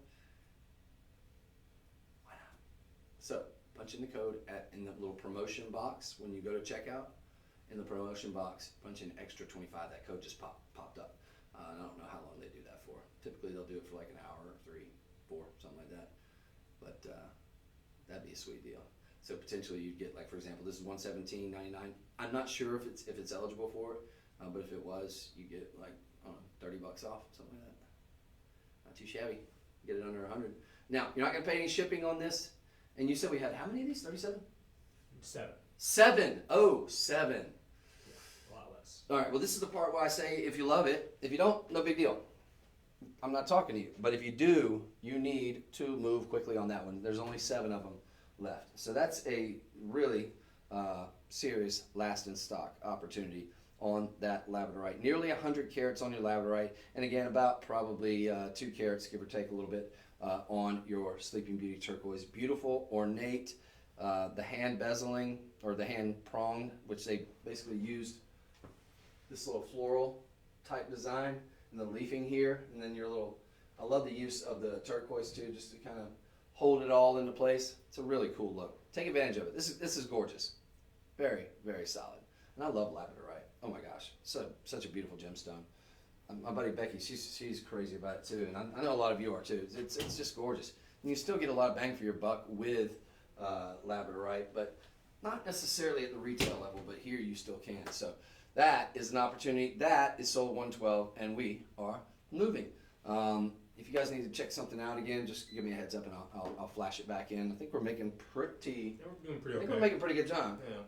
why not? So, punch in the code in the little promotion box when you go to checkout. In the promotion box, punch in extra 25. That code just popped up. I don't know how long they do that for. Typically, they'll do it for like an hour, 3, 4, something like that. But That'd be a sweet deal. So potentially you'd get, like, for example, this is $117.99. I'm not sure if it's eligible for it, but if it was, you get like, I don't know, $30 off, something like that. Not too shabby. Get it under 100. Now you're not gonna pay any shipping on this. And you said we had how many of these? 37. 7. 7. Oh, 7. Yeah, a lot less. All right. Well, this is the part where I say, if you love it, if you don't, no big deal. I'm not talking to you, but if you do, you need to move quickly on that one. There's only 7 of them left, so that's a really serious last in stock opportunity on that labradorite. Nearly 100 carats on your labradorite, and again, about probably 2 carats, give or take a little bit, on your Sleeping Beauty turquoise. Beautiful, ornate, the hand bezeling or the hand prong, which they basically used this little floral type design. And the leafing here, and then your little, I love the use of the turquoise too, just to kind of hold it all into place. It's a really cool look. Take advantage of it. This is gorgeous. Very, very solid. And I love labradorite. Oh my gosh, such a beautiful gemstone. My buddy Becky, she's crazy about it too, and I know a lot of you are too. It's just gorgeous. And you still get a lot of bang for your buck with labradorite, but not necessarily at the retail level, but here you still can. So that is an opportunity. That is sold 112, and we are moving. If you guys need to check something out again, just give me a heads up, and I'll flash it back in. I think we're making pretty. Yeah, we're doing pretty I okay. think we're making pretty good time. Yeah.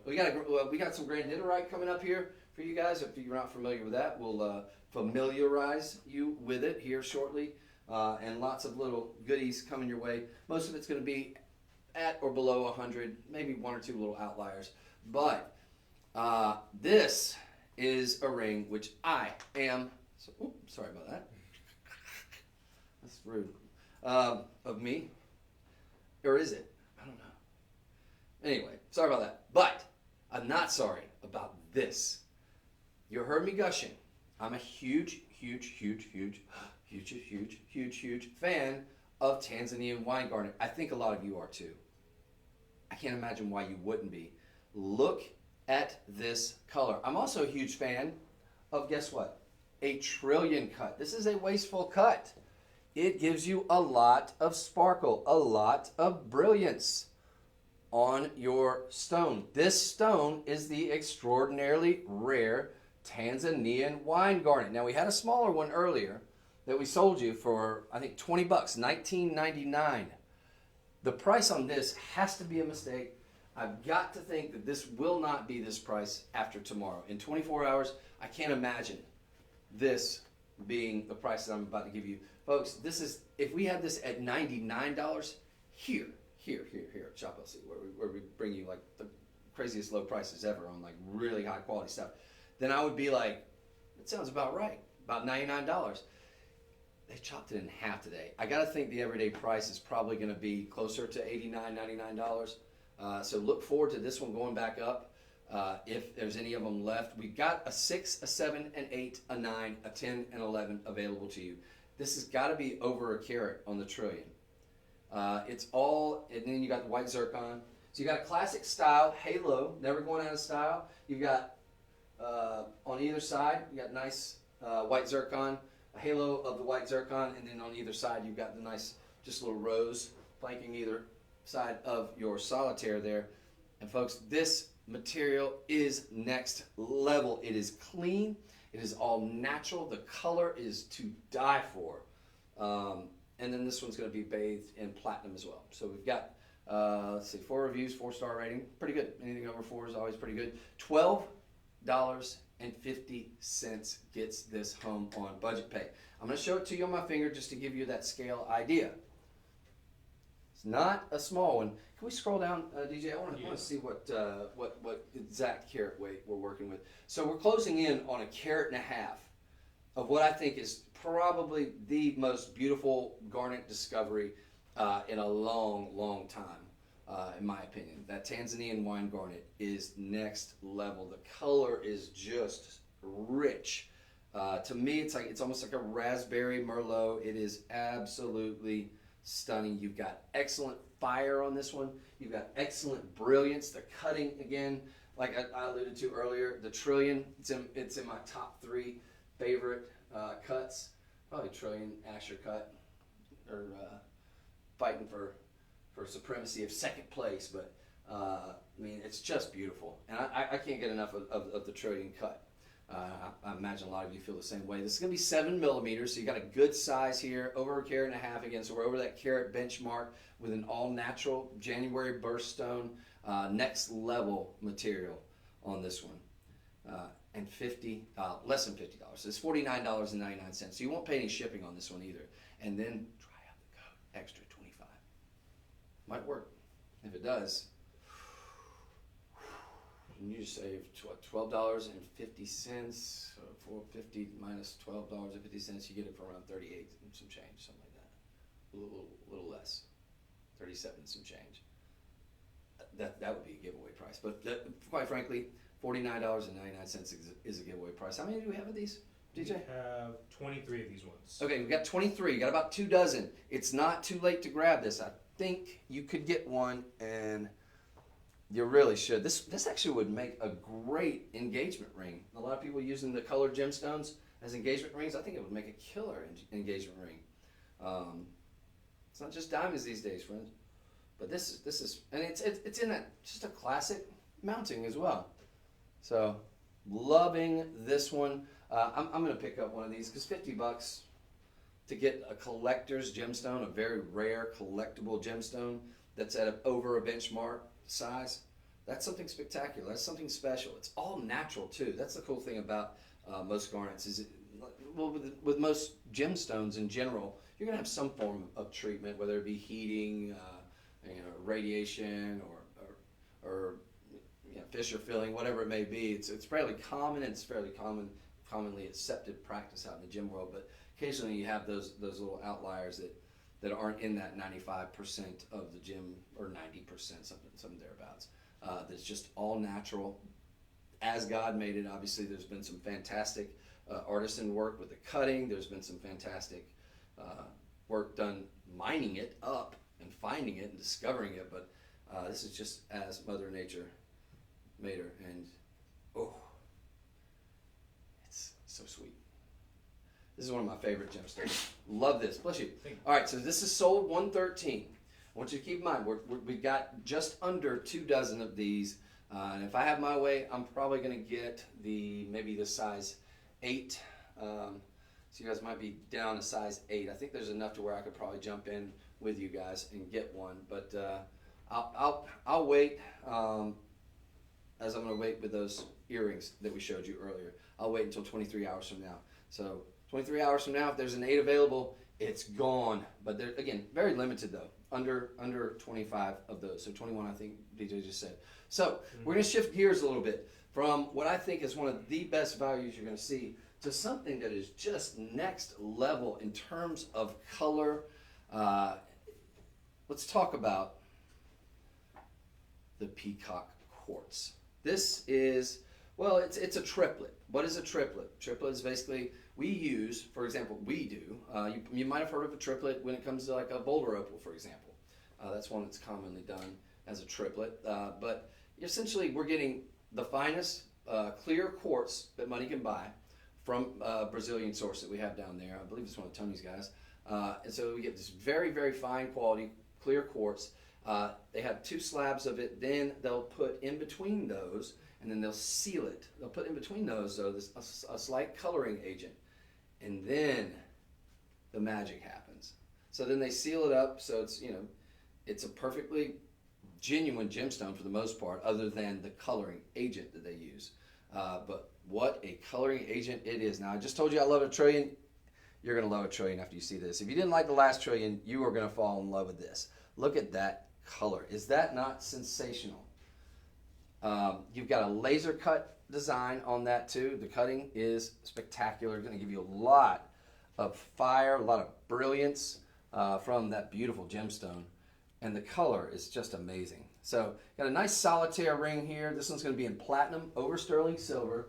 We got some granditorite coming up here for you guys. If you're not familiar with that, we'll familiarize you with it here shortly, and lots of little goodies coming your way. Most of it's going to be at or below 100, maybe 1 or 2 little outliers, but this is a ring which I am, sorry about that, that's rude, of me, or is it? I don't know. Anyway, sorry about that, but I'm not sorry about this. You heard me gushing. I'm a huge fan of Tanzanian wine garnet. I think a lot of you are too. I can't imagine why you wouldn't be. Look at this color. I'm also a huge fan of, guess what? A trillion cut. This is a wasteful cut. It gives you a lot of sparkle, a lot of brilliance on your stone. This stone is the extraordinarily rare Tanzanian wine garnet. Now, we had a smaller one earlier that we sold you for, I think, 20 bucks, $19.99. The price on this has to be a mistake. I've got to think that this will not be this price after tomorrow. In 24 hours, I can't imagine this being the price that I'm about to give you. Folks, this is, if we had this at $99, here at Shop LC, where we bring you like the craziest low prices ever on like really high quality stuff, then I would be like, that sounds about right, about $99. They chopped it in half today. I got to think the everyday price is probably going to be closer to $89, $99. So look forward to this one going back up. If there's any of them left, we've got a 6, a 7, an 8, a 9, a 10, and 11 available to you. This has got to be over a carat on the trillion. It's all, and then you got the white zircon. So you got a classic style halo, never going out of style. You've got on either side, you got nice white zircon, a halo of the white zircon, and then on either side you've got the nice just little rose flanking either side of your solitaire there. And folks, this material is next level. It is clean. It is all natural. The color is to die for. And then this one's going to be bathed in platinum as well. So we've got, let's see, 4 reviews, 4-star rating. Pretty good. Anything over 4 is always pretty good. $12.50 gets this home on budget pay. I'm going to show it to you on my finger just to give you that scale idea. It's not a small one. Can we scroll down, DJ? I want to see what exact carat weight we're working with. So we're closing in on 1.5 carats of what I think is probably the most beautiful garnet discovery in a long time, in my opinion. That Tanzanian wine garnet is next level. The color is just rich. To me, it's almost like a raspberry merlot. It is absolutely stunning. You've got excellent fire on this one. You've got excellent brilliance. The cutting, again, like I alluded to earlier, the trillion, it's in my top 3 favorite cuts. Probably Trillion, Asher cut, or fighting for for supremacy of second place, but I mean, it's just beautiful, and I can't get enough of the trillion cut. I imagine a lot of you feel the same way. This is going to be 7 millimeters, so you got a good size here, over 1.5 carats again, so we're over that carat benchmark with an all-natural January birthstone, next level material on this one. And less than $50. So it's $49.99. So you won't pay any shipping on this one either. And then try out the code, extra 25. Might work. If it does, you just save $12.50. So $4.50 minus $12.50, you get it for around 38 and some change, something like that. A little less, 37 and some change. That would be a giveaway price. But quite frankly, $49.99 is a giveaway price. How many do we have of these, DJ? We have 23 of these ones. Okay, we've got 23. You got about 2 dozen. It's not too late to grab this. I think you could get one, and you really should. This actually would make a great engagement ring. A lot of people using the colored gemstones as engagement rings. I think it would make a killer engagement ring. It's not just diamonds these days, friends. But this is, and it's in that just a classic mounting as well. So, loving this one. I'm going to pick up one of these because $50 to get a collector's gemstone, a very rare collectible gemstone that's at over a benchmark size. That's something spectacular. That's something special. It's all natural too. That's the cool thing about most garnets is, with most gemstones in general, you're going to have some form of treatment, whether it be heating, radiation, or fissure filling, whatever it may be. It's fairly common, and it's fairly commonly accepted practice out in the gem world. But occasionally you have those little outliers that aren't in that 95% of the gem, or 90%, something thereabouts. That's just all natural, as God made it. Obviously, there's been some fantastic artisan work with the cutting. There's been some fantastic work done mining it up and finding it and discovering it. But this is just as Mother Nature made her, and it's so sweet. This is one of my favorite gemstones. Love this. Bless you. All right, so this is sold 113. I want you to keep in mind we've got just under 2 dozen of these, and if I have my way, I'm probably going to get maybe the size 8. So you guys might be down to size 8. I think there's enough to where I could probably jump in with you guys and get one, but I'll wait. As I'm going to wait with those earrings that we showed you earlier. I'll wait until 23 hours from now. So 23 hours from now, if there's an 8 available, it's gone. But they're, again, very limited though. Under 25 of those. So 21, I think DJ just said. So we're going to shift gears a little bit from what I think is one of the best values you're going to see to something that is just next level in terms of color. Let's talk about the peacock quartz. This is, well, it's a triplet. What is a triplet? Triplet is basically, we use, for example, we do, you might have heard of a triplet when it comes to like a boulder opal, for example. That's one that's commonly done as a triplet. But essentially, we're getting the finest clear quartz that money can buy from a Brazilian source that we have down there. I believe it's one of Tony's guys. And so we get this very, very fine quality clear quartz. They have 2 slabs of it, then they'll put in between those, and then they'll seal it. They'll put in between those, though, a slight coloring agent, and then the magic happens. So then they seal it up, so it's a perfectly genuine gemstone for the most part, other than the coloring agent that they use. But what a coloring agent it is. Now, I just told you I love a trillion. You're going to love a trillion after you see this. If you didn't like the last trillion, you are going to fall in love with this. Look at that color. Is that not sensational? You've got a laser cut design on that too. The cutting is spectacular. It's going to give you a lot of fire, a lot of brilliance from that beautiful gemstone. And the color is just amazing. So got a nice solitaire ring here. This one's going to be in platinum over sterling silver.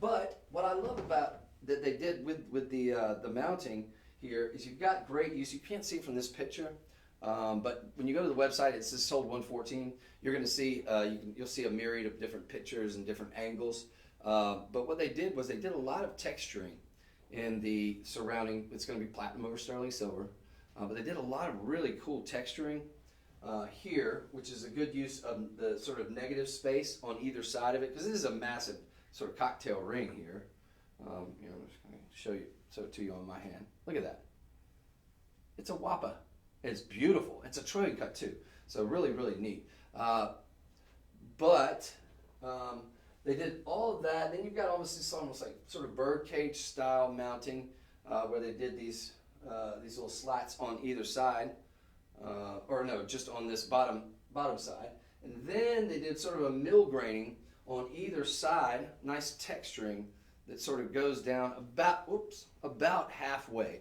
But what I love about that they did with the mounting here is you've got great use. You can't see it from this picture. But when you go to the website, it says sold 114. You're going to see you'll see a myriad of different pictures and different angles. But what they did was they did a lot of texturing in the surrounding. It's going to be platinum over sterling silver, but they did a lot of really cool texturing here, which is a good use of the sort of negative space on either side of it, because this is a massive sort of cocktail ring here. I'm just going to show it to you on my hand. Look at that. It's a wappa. It's beautiful. It's a trillion cut too. So really, really neat. But they did all of that. Then you've got almost like sort of birdcage style mounting, where they did these little slats on either side. Or no, just on this bottom side. And then they did sort of a mill graining on either side, nice texturing that sort of goes down about halfway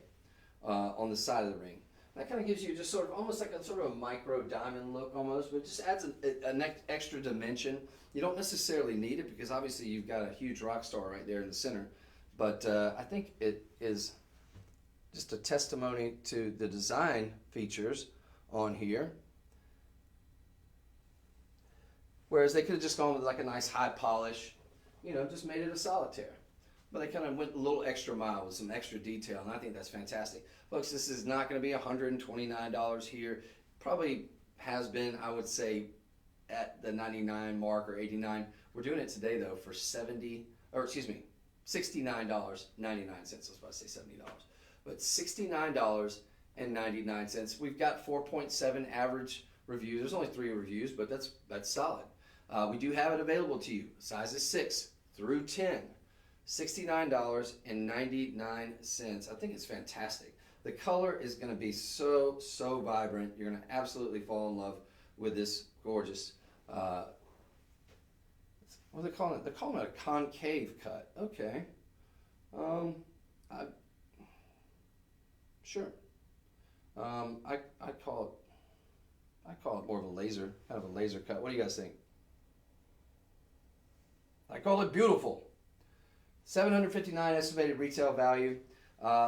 on the side of the ring. That kind of gives you just sort of almost like a sort of a micro diamond look almost, but it just adds an extra dimension. You don't necessarily need it because obviously you've got a huge rock star right there in the center, but I think it is just a testimony to the design features on here. Whereas they could have just gone with like a nice high polish, just made it a solitaire. But they kind of went a little extra mile with some extra detail, and I think that's fantastic. Folks, this is not going to be $129 here. Probably has been, I would say, at the 99 mark or 89. We're doing it today though for $69.99. I was about to say $70. But $69.99. We've got 4.7 average reviews. There's only 3 reviews, but that's solid. We do have it available to you, sizes 6 through 10. $69.99. I think it's fantastic. The color is going to be so vibrant. You're going to absolutely fall in love with this gorgeous, what are they calling it? They're calling it a concave cut. Okay. Sure. I call it more of a laser, kind of a laser cut. What do you guys think? I call it beautiful. $759 estimated retail value.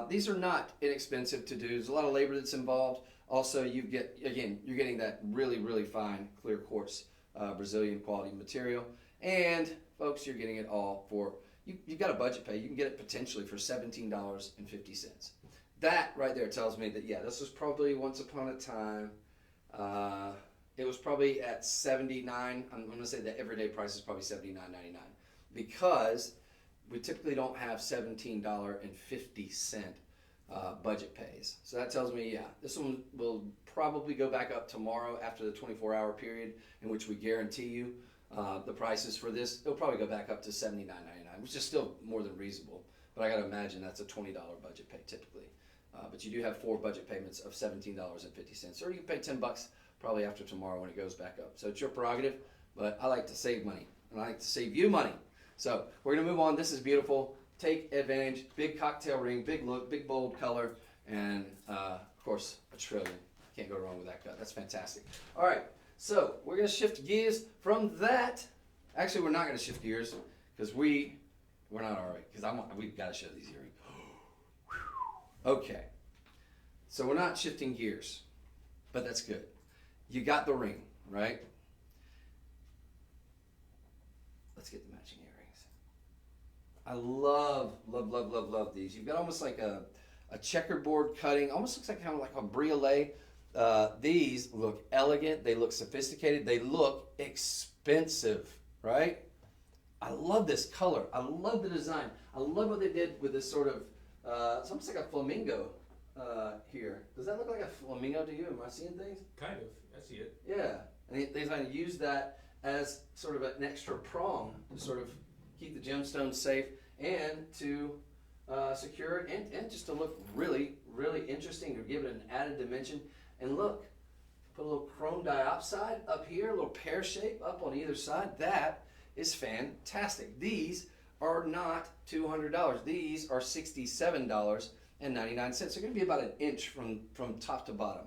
These are not inexpensive to do. There's a lot of labor that's involved. Also, you're getting that really fine clear quartz Brazilian quality material. And folks, you're getting it all for, you've got a budget pay. You can get it potentially for $17.50. That right there tells me that, this was probably once upon a time. It was probably at $79. I'm going to say the everyday price is probably $79.99 because we typically don't have $17.50 budget pays. So that tells me, this one will probably go back up tomorrow after the 24-hour period in which we guarantee you the prices for this. It'll probably go back up to $79.99, which is still more than reasonable. But I got to imagine that's a $20 budget pay typically. But you do have 4 budget payments of $17.50, or you can pay $10 probably after tomorrow when it goes back up. So it's your prerogative, but I like to save money, and I like to save you money. So we're going to move on. This is beautiful. Take advantage. Big cocktail ring, big look, big bold color, and of course a trillion. Can't go wrong with that cut. That's fantastic. All right, so we're going to shift gears from that. Actually, we're not going to shift gears because we're not all right because we've got to show these earrings. Okay, so we're not shifting gears, but that's good. You got the ring, right? Let's get the matching earrings. I love these. You've got almost like a checkerboard cutting, almost looks like kind of like a briolet. These look elegant, they look sophisticated, they look expensive, right? I love this color. I love the design. I love what they did with this sort of, it's almost like a flamingo here. Does that look like a flamingo to you? Am I seeing things? Kind of. I see it. Yeah. And they kind of use that as sort of an extra prong to sort of keep the gemstones safe and to secure it and just to look really interesting or give it an added dimension. And look, put a little chrome diopside up here, a little pear shape up on either side. That is fantastic. These are not $200. These are $67.99. They're going to be about an inch from top to bottom.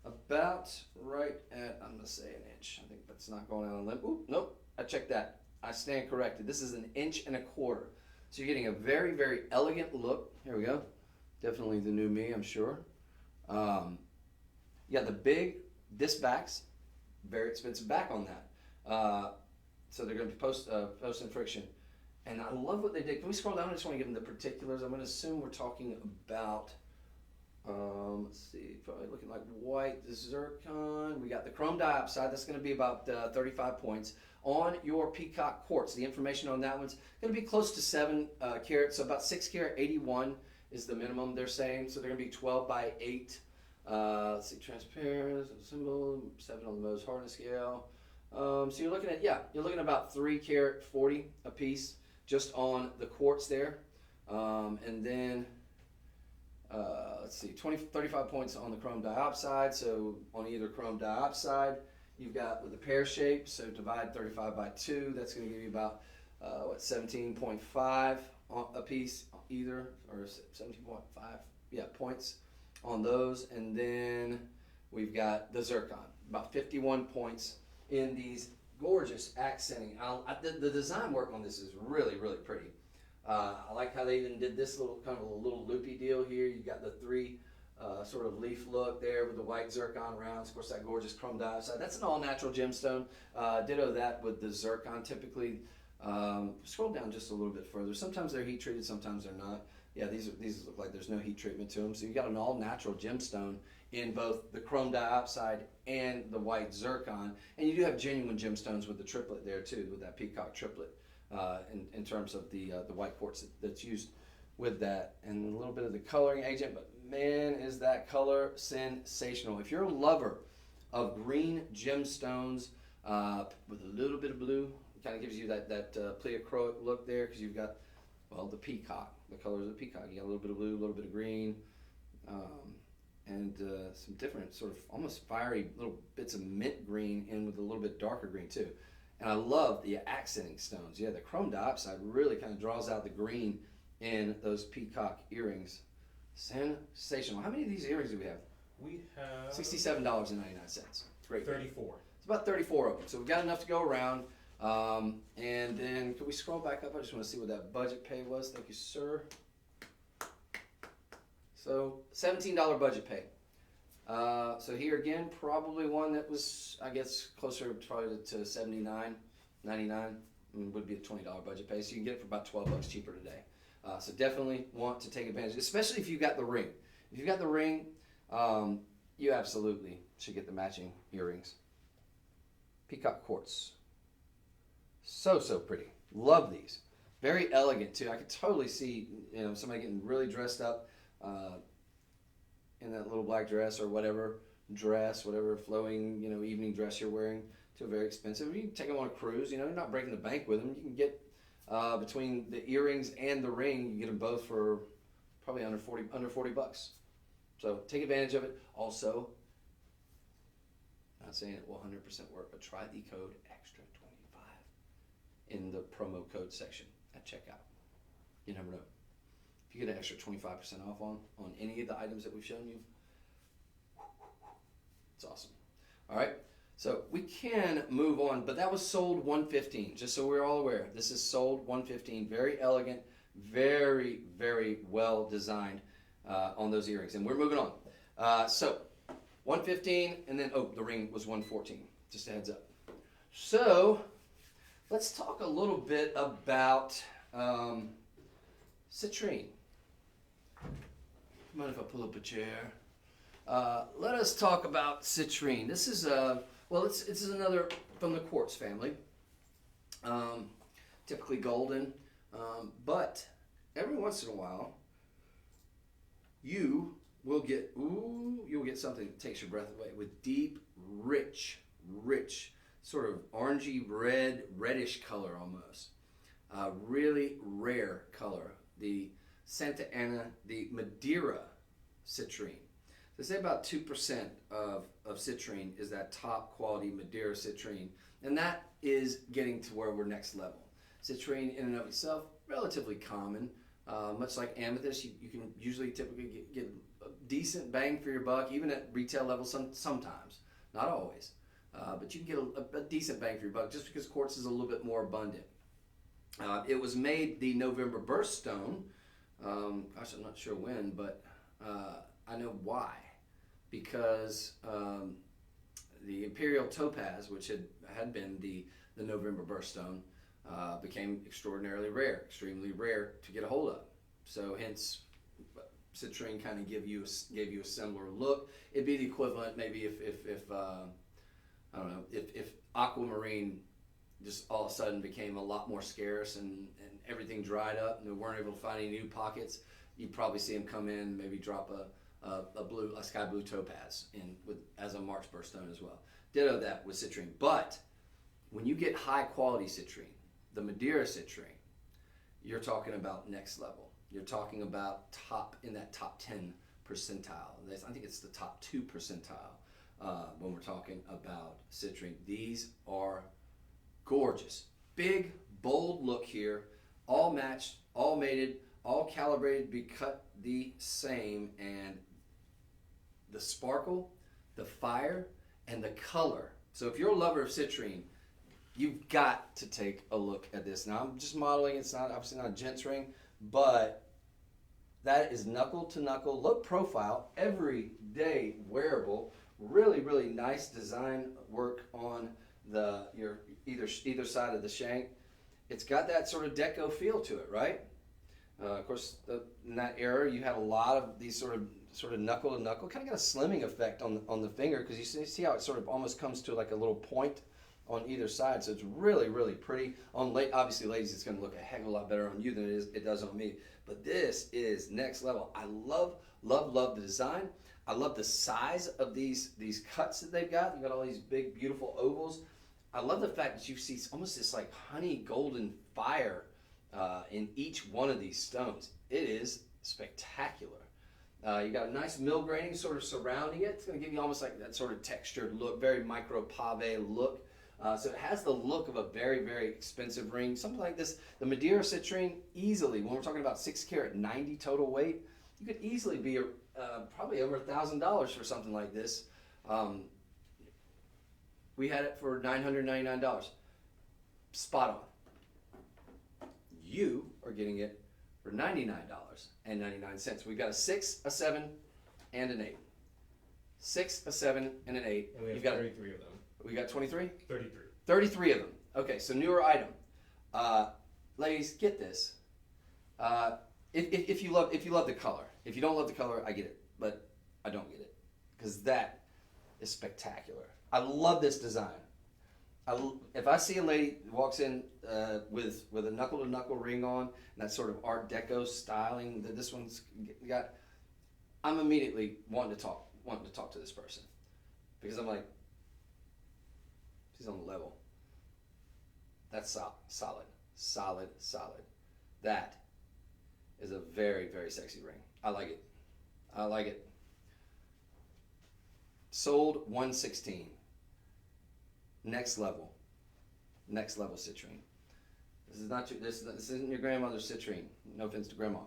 About right at, I'm going to say an inch. I think that's not going out on a limb. Ooh, nope, I checked that. I stand corrected. This is an inch and a quarter. So you're getting a very elegant look. Here we go. Definitely the new me, I'm sure. You got the big disc backs. Very expensive back on that. So they're going to be post and friction. And I love what they did. Can we scroll down? I just want to give them the particulars. I'm going to assume we're talking about Let's see, probably looking like white zircon. We got the chrome diopside. That's going to be about 35 points. On your peacock quartz, the information on that one's going to be close to 7 carats, so about 6 carat 81 is the minimum they're saying. So they're going to be 12 by 8. Let's see, transparent symbol, 7 on the Mohs hardness scale. So you're looking at about 3 carat 40 a piece just on the quartz there, and then. Let's see, 35 points on the chrome diopside. So on either chrome diopside, you've got with the pear shape, so divide 35 by 2. That's going to give you about 17.5 a piece either, or 17.5 points on those. And then we've got the zircon, about 51 points in these gorgeous accenting. The design work on this is really, really pretty. I like how they even did this little kind of a little loopy deal here. You got the 3 sort of leaf look there with the white zircon rounds. Of course, that gorgeous chrome diopside. That's an all-natural gemstone. Ditto that with the zircon. Typically, scroll down just a little bit further. Sometimes they're heat treated, sometimes they're not. Yeah, these look like there's no heat treatment to them. So you got an all-natural gemstone in both the chrome diopside and the white zircon. And you do have genuine gemstones with the triplet there too, with that peacock triplet. In terms of the white quartz that's used with that, and a little bit of the coloring agent, but man, is that color sensational. If you're a lover of green gemstones with a little bit of blue, it kind of gives you that pleochroic look there, because you've got, well, the peacock, the colors of the peacock. You got a little bit of blue, a little bit of green, and some different sort of almost fiery little bits of mint green in with a little bit darker green too. And I love the accenting stones. Yeah, the chrome diopside really kind of draws out the green in those peacock earrings. Sensational. How many of these earrings do we have? We have $67.99. Great. 34. It's about 34 of them. So we've got enough to go around. And then can we scroll back up? I just want to see what that budget pay was. Thank you, sir. So $17 budget pay. So here again, probably one that was, I guess, closer probably to $79.99 would be a $20 budget pay. So you can get it for about $12 cheaper today. So definitely want to take advantage, especially if you've got the ring. If you've got the ring, you absolutely should get the matching earrings. Peacock quartz. So pretty. Love these. Very elegant too. I could totally see, somebody getting really dressed up in that little black dress or whatever flowing, evening dress you're wearing, to a very expensive. You can take them on a cruise, you're not breaking the bank with them. You can get between the earrings and the ring, you get them both for probably under 40 bucks. So take advantage of it. Also, not saying it will 100% work, but try the code extra 25 in the promo code section at checkout. You never know. If you get an extra 25% off on any of the items that we've shown you, it's awesome. All right, so we can move on, but that was sold $115, just so we're all aware. This is sold $115, very elegant, very, very well designed on those earrings. And we're moving on. So $115, and then, the ring was $114, just a heads up. So let's talk a little bit about citrine. Mind if I pull up a chair? Let us talk about citrine. This is this is another from the quartz family. Typically golden, but every once in a while, you'll get something that takes your breath away with deep, rich, sort of orangey red, reddish color almost. Really rare color. The Santa Ana, the Madeira citrine. They say about 2% of citrine is that top quality Madeira citrine, and that is getting to where we're next level. Citrine in and of itself, relatively common. Much like amethyst, you can usually typically get a decent bang for your buck, even at retail level sometimes, not always. But you can get a decent bang for your buck just because quartz is a little bit more abundant. It was made the November birthstone. Gosh, I'm not sure when, but I know why. Because the imperial topaz, which had been the November birthstone, became extraordinarily rare, extremely rare to get a hold of. So hence, citrine kind of gave you a similar look. It'd be the equivalent maybe if I don't know if aquamarine just all of a sudden became a lot more scarce and everything dried up and they weren't able to find any new pockets. You'd probably see them come in, maybe drop a sky blue topaz in with as a Marchborough stone as well. Ditto that with citrine. But when you get high quality citrine, the Madeira citrine, you're talking about next level. You're talking about top 10 percentile. I think it's the top 2 percentile when we're talking about citrine. These are gorgeous. Big, bold look here. All matched, all mated, all calibrated to be cut the same. And the sparkle, the fire, and the color. So if you're a lover of citrine, you've got to take a look at this. Now I'm just modeling. It's not obviously not a gents ring, but that is knuckle to knuckle, low profile, everyday wearable. Really, really nice design work on your either side of the shank. It's got that sort of deco feel to it, right? Of course, in that era, you had a lot of these sort of knuckle to knuckle. Kind of got a slimming effect on the finger because you see how it sort of almost comes to like a little point on either side. So it's really, really pretty. Obviously, ladies, it's going to look a heck of a lot better on you than it does on me. But this is next level. I love the design. I love the size of these cuts that they've got. You've got all these big, beautiful ovals. I love the fact that you see almost this like honey golden fire in each one of these stones. It is spectacular. You got a nice mill graining sort of surrounding it. It's going to give you almost like that sort of textured look, very micro pave look. So it has the look of a very, very expensive ring. Something like this, the Madeira citrine, easily, when we're talking about 6 carat, 90 total weight, you could easily be probably over $1,000 for something like this. We had it for $999. Spot on. You are getting it for $99.99. We've got a 6, a 7, and an 8. 6, a 7, and an 8. And we have You've got 33 of them. We got 23? 33. 33 of them. Okay, so newer item. Ladies, get this. If you love the color. If you don't love the color, I get it, but I don't get it because that is spectacular. I love this design. If I see a lady that walks in with a knuckle to knuckle ring on and that sort of Art Deco styling that this one's got, I'm immediately wanting to talk to this person because I'm like, she's on the level. That's solid. That is a very, very sexy ring. I like it. Sold 116. Next level citrine. This is not this isn't your grandmother's citrine. No offense to grandma,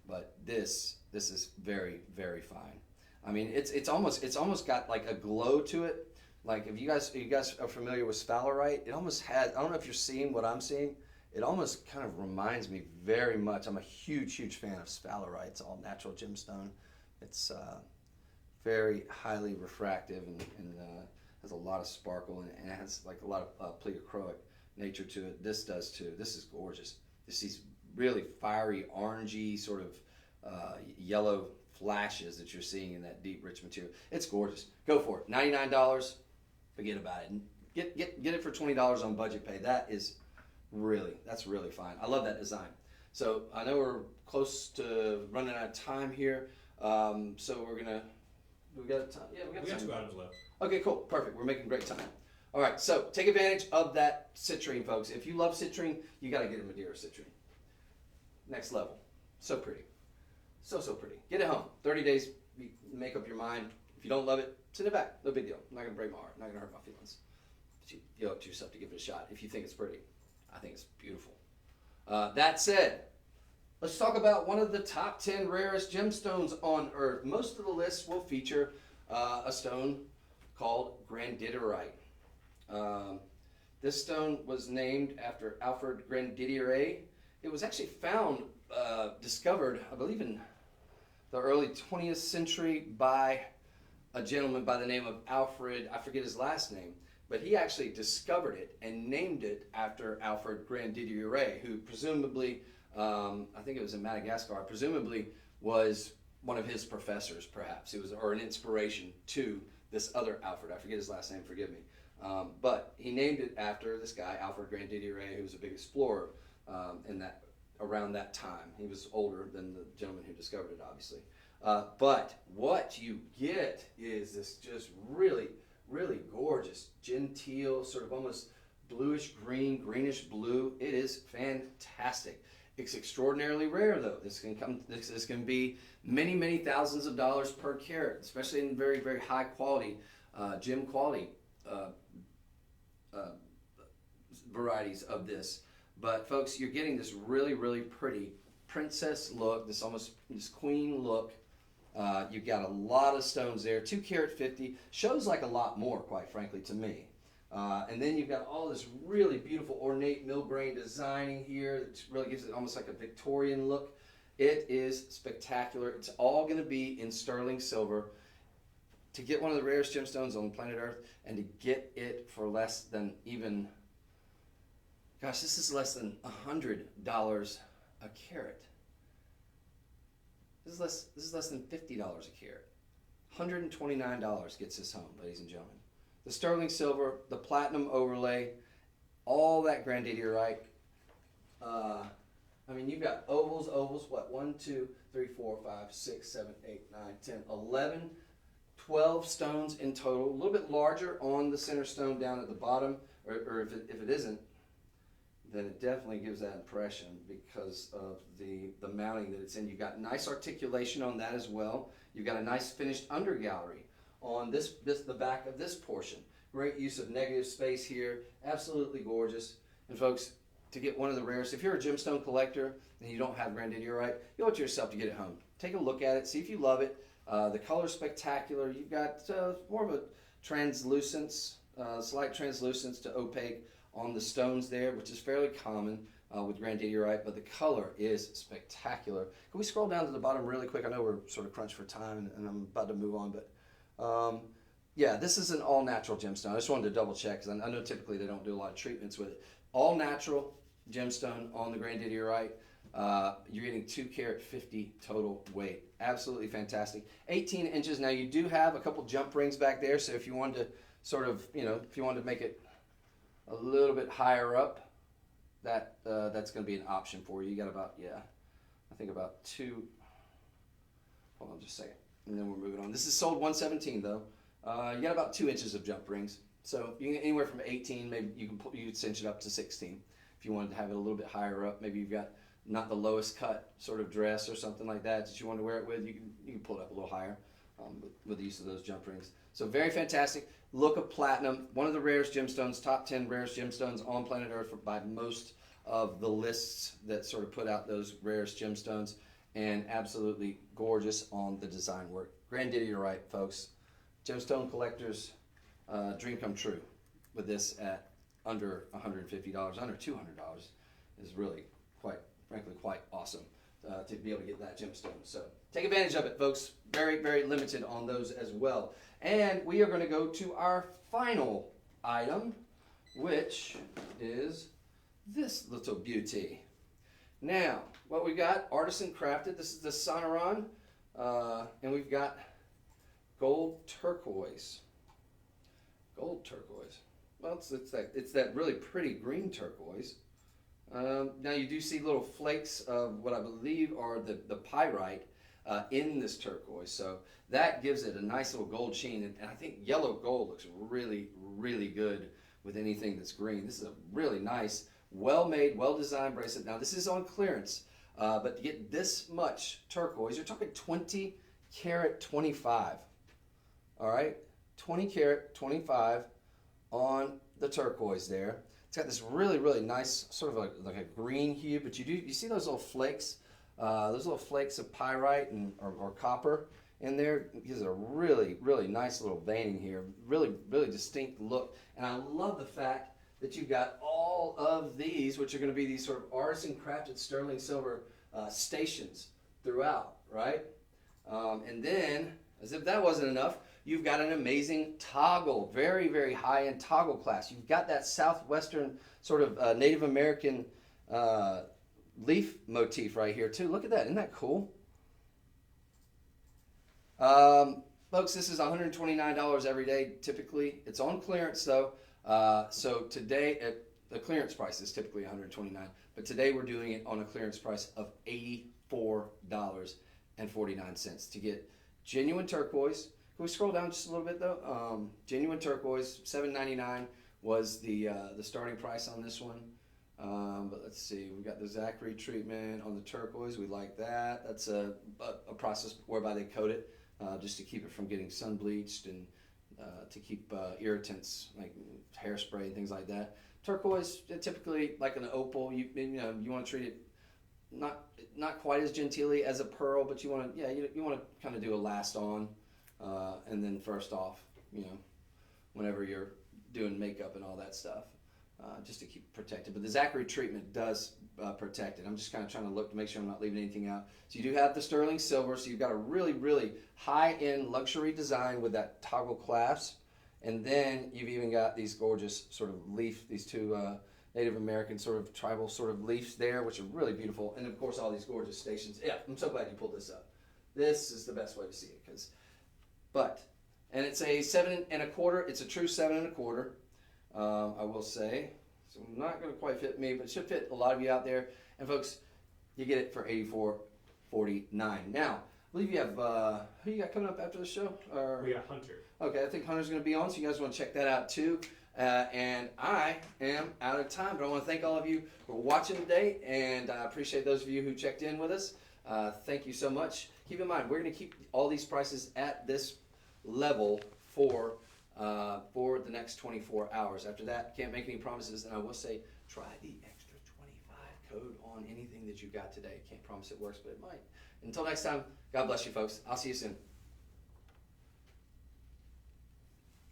but this is very, very fine. I mean, it's almost got like a glow to it. Like if you guys are familiar with sphalerite, it almost has. I don't know if you're seeing what I'm seeing. It almost kind of reminds me very much. I'm a huge fan of sphalerite. It's all natural gemstone. It's very highly refractive and has a lot of sparkle and it has like a lot of pleochroic nature to it. This does too. This is gorgeous. This these really fiery, orangey sort of yellow flashes that you're seeing in that deep, rich material. It's gorgeous. Go for it. $99. Forget about it. Get it for $20 on budget pay. That's really fine. I love that design. So I know we're close to running out of time here. So we got time. Yeah, we got 2 items left. Okay, cool. Perfect. We're making great time. All right, so take advantage of that citrine, folks. If you love citrine, you got to get a Madeira citrine. Next level. So pretty. So pretty. Get it home. 30 days, make up your mind. If you don't love it, send it back. No big deal. I'm not going to break my heart. Not going to hurt my feelings. But you owe it to yourself to give it a shot. If you think it's pretty, I think it's beautiful. That said, let's talk about one of the top 10 rarest gemstones on Earth. Most of the lists will feature a stone called grandidierite. This stone was named after Alfred Grandidier. It was actually discovered, I believe, in the early 20th century by a gentleman by the name of Alfred, I forget his last name, but he actually discovered it and named it after Alfred Grandidier, who presumably, I think it was in Madagascar, presumably was one of his professors, perhaps. It was, or an inspiration to this other Alfred. I forget his last name, forgive me. But he named it after this guy, Alfred Grandidier, who was a big explorer around that time. He was older than the gentleman who discovered it, obviously. But what you get is this just really, really gorgeous, genteel, sort of almost bluish green, greenish blue. It is fantastic. It's extraordinarily rare, though. This can be many, many thousands of dollars per carat, especially in very, very high quality, gem quality varieties of this. But folks, you're getting this really, really pretty princess look, this queen look. You've got a lot of stones there. 2 carat 50 shows like a lot more, quite frankly, to me. And then you've got all this really beautiful ornate mill grain designing here that really gives it almost like a Victorian look. It is spectacular. It's all going to be in sterling silver. To get one of the rarest gemstones on planet Earth and to get it for less than even, gosh, this is less than $100 a carat. This is less than $50 a carat. $129 gets this home, ladies and gentlemen. The sterling silver, the platinum overlay, all that Grandidierite. I mean, you've got ovals, what? 1, 2, 3, 4, 5, 6, 7, 8, 9, 10, 11, 12 stones in total. A little bit larger on the center stone down at the bottom, or if it isn't, then it definitely gives that impression because of the mounting that it's in. You've got nice articulation on that as well. You've got a nice finished under gallery on the back of this portion. Great use of negative space here. Absolutely gorgeous. And folks, to get one of the rarest, if you're a gemstone collector and you don't have Grandidierite, you owe it to yourself to get it home. Take a look at it, see if you love it. The color's spectacular. You've got more of a translucence, slight translucence to opaque on the stones there, which is fairly common with Grandidierite, but the color is spectacular. Can we scroll down to the bottom really quick? I know we're sort of crunched for time and I'm about to move on, but yeah, this is an all-natural gemstone. I just wanted to double check because I know typically they don't do a lot of treatments with it. All-natural gemstone on the Grandidierite. You're getting 2 carat 50 total weight. Absolutely fantastic. 18 inches. Now you do have a couple jump rings back there, so if you wanted to sort of, if you wanted to make it a little bit higher up, that's going to be an option for you. You got about, I think about 2, hold on just a second, and then we're moving on. This is sold 117 though. You got about 2 inches of jump rings. So you can get anywhere from 18, maybe you could cinch it up to 16 if you wanted to have it a little bit higher up. Maybe you've got not the lowest cut sort of dress or something like that you want to wear it with. You can pull it up a little higher with the use of those jump rings. So very fantastic. Look of platinum, one of the rarest gemstones, top 10 rarest gemstones on planet Earth by most of the lists that sort of put out those rarest gemstones, and absolutely gorgeous on the design work. Grandidierite, folks. Gemstone collectors' dream come true with this at under $150, under $200 is really frankly quite awesome to be able to get that gemstone. So take advantage of it, folks. Very, very limited on those as well. And we are going to go to our final item, which is this little beauty. Now, what we got, artisan crafted. This is the Sonoran, and we've got gold turquoise. Gold turquoise. Well, it's that really pretty green turquoise. Now you do see little flakes of what I believe are the pyrite in this turquoise, so that gives it a nice little gold sheen, and I think yellow gold looks really, really good with anything that's green. This is a really nice, well-made, well-designed bracelet. Now this is on clearance, but to get this much turquoise, you're talking 20 carat 25. All right, 20 carat 25 on the turquoise there. It's got this really, really nice sort of like a green hue, but you see those little flakes of pyrite or copper in there. It gives it a really, really nice little veining here. Really, really distinct look. And I love the fact that you've got all of these, which are going to be these sort of artisan crafted sterling silver stations throughout, right? And then, as if that wasn't enough, you've got an amazing toggle, very, very high-end toggle class. You've got that southwestern sort of Native American leaf motif right here too. Look at that, isn't that cool? Folks, this is $129 every day. Typically, it's on clearance though. So today, the clearance price is typically $129, but today we're doing it on a clearance price of $84.49 to get genuine turquoise. Can we scroll down just a little bit though? Genuine turquoise, $7.99 was the starting price on this one. But let's see, we got the Zachary treatment on the turquoise. We like that. That's a process whereby they coat it just to keep it from getting sun bleached and to keep irritants like hairspray and things like that. Turquoise, typically like an opal. You want to treat it not quite as genteelly as a pearl, but you want to kind of do a last on and then first off. Whenever you're doing makeup and all that stuff. Just to keep it protected. But the Zachary treatment does protect it. I'm just kind of trying to look to make sure I'm not leaving anything out. So you do have the sterling silver, so you've got a really, really high-end luxury design with that toggle clasp. And then you've even got these gorgeous sort of leaf, these two Native American sort of tribal sort of leaves there, which are really beautiful. And of course all these gorgeous stations. Yeah, I'm so glad you pulled this up. This is the best way to see it. And it's a 7 1/4. It's a true 7 1/4. I will say, so not going to quite fit me, but it should fit a lot of you out there. And folks, you get it for $84.49. Now, I believe you have who you got coming up after the show? We got Hunter. Okay, I think Hunter's going to be on, so you guys want to check that out too. And I am out of time, but I want to thank all of you for watching today, and I appreciate those of you who checked in with us. Thank you so much. Keep in mind, we're going to keep all these prices at this level for the next 24 hours. After that, can't make any promises, and I will say, try the extra 25 code on anything that you got today. Can't promise it works, but it might. Until next time, God bless you, folks. I'll see you soon.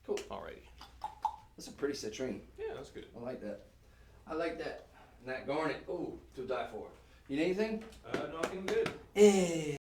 Cool. Alrighty. That's a pretty citrine. Yeah, that's good. I like that. And that garnet, ooh, to die for. You need anything? No, I think I'm good. Eh.